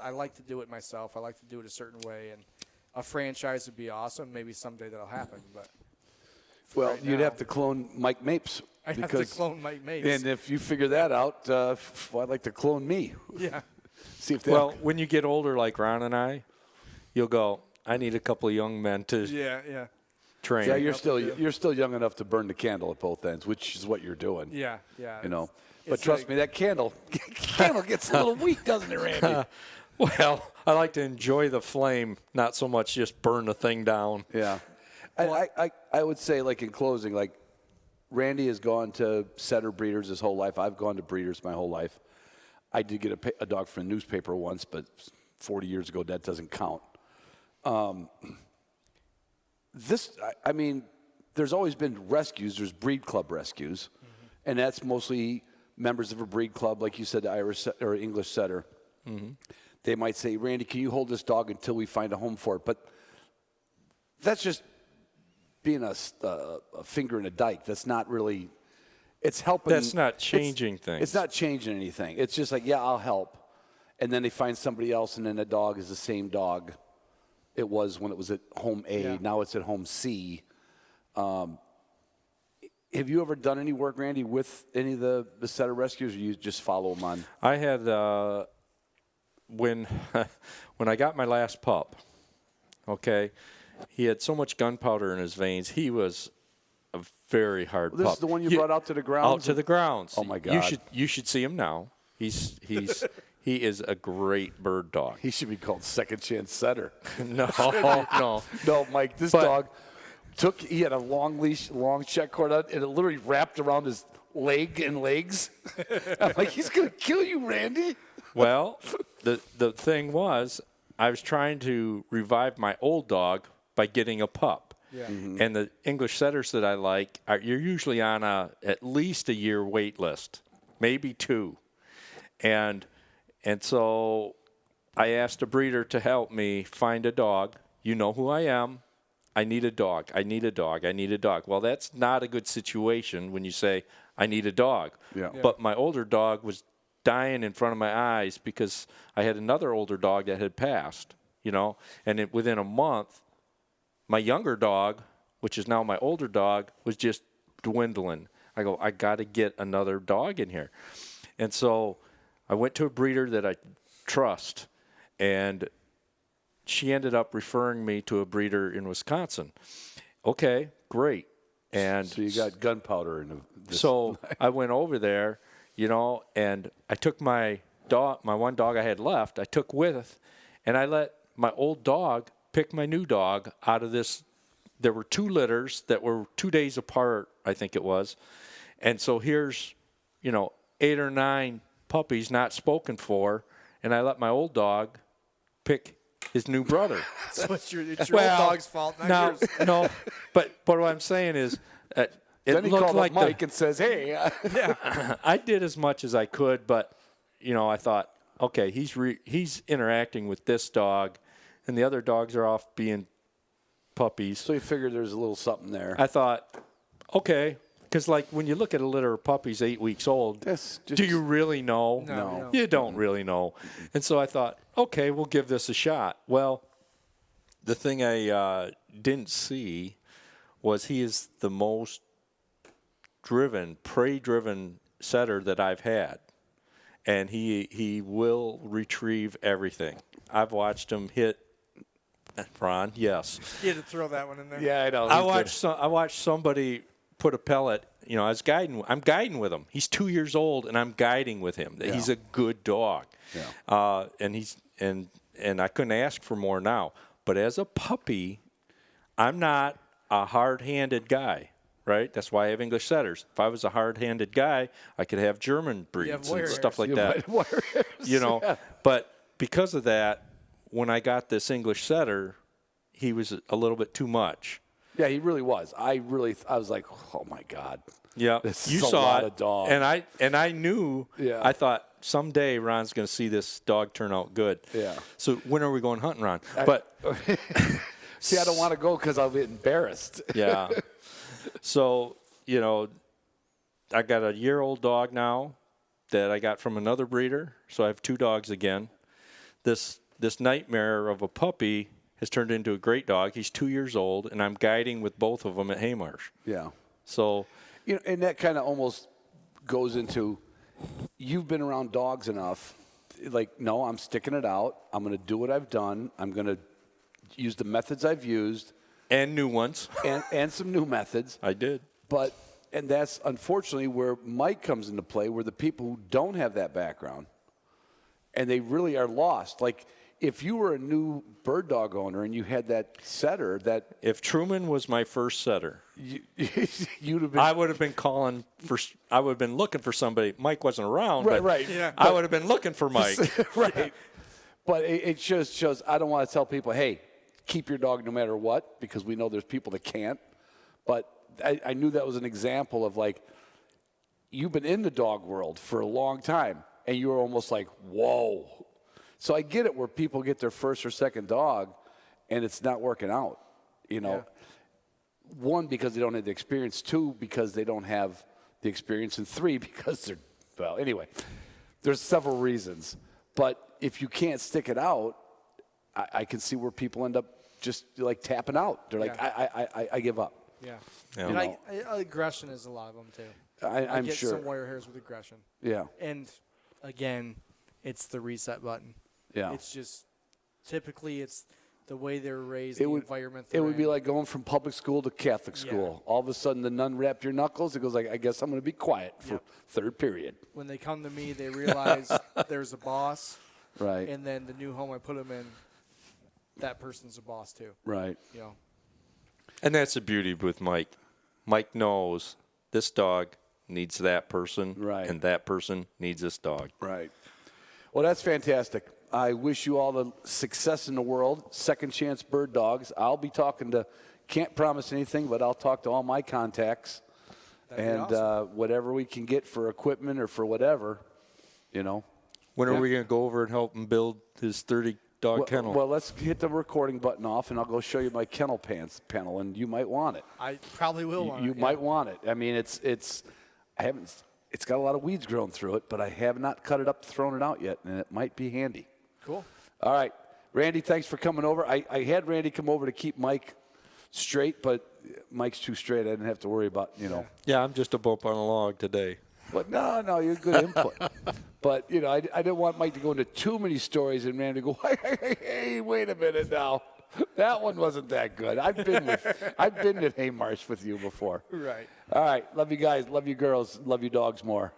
I like to do it myself. I like to do it a certain way. And a franchise would be awesome. Maybe someday that'll happen. But Well, you'd have to clone Mike Mapes. I have to clone Mike Mapes. And if you figure that out, I'd like to clone me. Yeah. See if Well, when you get older, like Ron and I, you'll go, I need a couple of young men to train. Yeah, you're still young enough to burn the candle at both ends, which is what you're doing. Yeah. But trust me, that candle gets a little weak, doesn't it, Randy? Well, I like to enjoy the flame, not so much just burn the thing down. Yeah. I would say, like, in closing, like, Randy has gone to setter breeders his whole life. I've gone to breeders my whole life. I did get a dog from a newspaper once, but 40 years ago, that doesn't count. There's always been rescues. There's breed club rescues, and that's mostly members of a breed club, like you said, the Irish or English setter. They might say, Randy, can you hold this dog until we find a home for it? But that's just being a finger in a dike. That's not really. It's helping. That's not changing things. It's not changing anything. It's just like, yeah, I'll help. And then they find somebody else, and then the dog is the same dog it was when it was at home A. Yeah. Now it's at home C. Have you ever done any work, Randy, with any of the setter rescues, or you just follow them on? I had, when I got my last pup, okay, he had so much gunpowder in his veins. He was a very hard pup. This is the one you brought out to the grounds? Out to the grounds. Oh, my God. You should see him now. He is a great bird dog. He should be called Second Chance Setter. No. No, Mike, this dog he had a long leash, long check cord on, and it literally wrapped around his leg and legs. I'm like, he's going to kill you, Randy. Well, the thing was, I was trying to revive my old dog by getting a pup. Yeah. And the English setters that I like, you're usually on at least a year wait list, maybe 2. And so I asked a breeder to help me find a dog. You know who I am. I need a dog. I need a dog. I need a dog. Well, that's not a good situation when you say, I need a dog. Yeah. But my older dog was dying in front of my eyes because I had another older dog that had passed, and within a month, my younger dog, which is now my older dog, was just dwindling. I go, I got to get another dog in here. And so I went to a breeder that I trust, and she ended up referring me to a breeder in Wisconsin. Okay, great. And so you got gunpowder in this. So I went over there, and I took my one dog I had left, I took with, and I let my old dog pick my new dog out of this. There were 2 litters that were 2 days apart, I think it was. And so here's, 8 or 9 puppies not spoken for, and I let my old dog pick his new brother. So it's your old dog's fault, not yours. No, but what I'm saying is, it then he looked called like up Mike and says, "Hey, I did as much as I could, but I thought, okay, he's interacting with this dog, and the other dogs are off being puppies." So you figured there's a little something there. I thought, okay, because like when you look at a litter of puppies 8 weeks old, do you really know? No. You don't really know. And so I thought, okay, we'll give this a shot. Well, the thing I didn't see was he is the most prey-driven setter that I've had. And he will retrieve everything. I've watched him hit Ron, yes. You had to throw that one in there. Yeah, I know. I watched somebody put a pellet. I'm guiding with him. He's 2 years old, and I'm guiding with him. Yeah. He's a good dog. Yeah. And I couldn't ask for more now. But as a puppy, I'm not a hard-handed guy, right? That's why I have English setters. If I was a hard-handed guy, I could have German breeds and stuff like that. You know, Yeah. but because of that, when I got this English setter, he was a little bit too much. Yeah, he really was. I was like, oh my God. Yeah, This you is a saw lot it, of dogs. and I knew. Yeah. I thought someday Ron's going to see this dog turn out good. Yeah. So when are we going hunting, Ron? But See, I don't want to go because I'll be embarrassed. yeah. So I got a year-old dog now that I got from another breeder. So I have 2 dogs again. This nightmare of a puppy has turned into a great dog. He's 2 years old, and I'm guiding with both of them at Haymarsh. Yeah. So, And that kind of almost goes into, you've been around dogs enough. Like, no, I'm sticking it out. I'm going to do what I've done. I'm going to use the methods I've used. and new ones. And some new methods. I did. And that's unfortunately where Mike comes into play, where the people who don't have that background and they really are lost. Like, if you were a new bird dog owner and you had that setter, that If Truman was my first setter, you'd have been I would have been calling for. I would have been looking for somebody. Mike wasn't around. right, but right. Yeah. I would have been looking for Mike. Right. But it just shows. I don't want to tell people, hey, keep your dog no matter what, because we know there's people that can't. But I knew that was an example of, like, you've been in the dog world for a long time, and you were almost like, whoa. So I get it where people get their first or second dog, and it's not working out. Yeah. One, because they don't have the experience. 2, because they don't have the experience. And 3, because they're, well, anyway, there's several reasons. But if you can't stick it out, I can see where people end up just like tapping out. They're like, Yeah. I give up. Yeah. Yeah. And aggression is a lot of them, too. I'm get sure. some wire hairs with aggression. Yeah. And, again, it's the reset button. Yeah. It's just typically it's the way they're raised, It the would, environment it they're would be in. like going from public school to Catholic school. All of a sudden, the nun wrapped your knuckles. It goes like, I guess I'm going to be quiet for third period. When they come to me, they realize there's a boss. Right. And then the new home I put them in, that person's a boss too. Right. You know. And that's the beauty with Mike. Mike knows this dog needs that person, Right. and that person needs this dog. Right. Well, that's fantastic. I wish you all the success in the world. Second Chance Bird Dogs. I'll be talking to, can't promise anything, but I'll talk to all my contacts. That'd be And awesome. whatever we can get for equipment or for whatever, When are we going to go over and help him build his 30-dog kennel? Well, let's hit the recording button off, and I'll go show you my kennel panel, and you might want it. I probably will want You it, might want it. I mean, it's got a lot of weeds growing through it, but I have not cut it up, thrown it out yet, and it might be handy. Cool. All right, Randy, thanks for coming over. I had Randy come over to keep Mike straight, but Mike's too straight. I didn't have to worry about, Yeah, I'm just a bump on a log today. But no, you're good input. But, I didn't want Mike to go into too many stories and Randy go, hey, wait a minute now. That one wasn't that good. I've been at Haymarsh with you before. Right. All right, love you guys, love you girls, love you dogs more.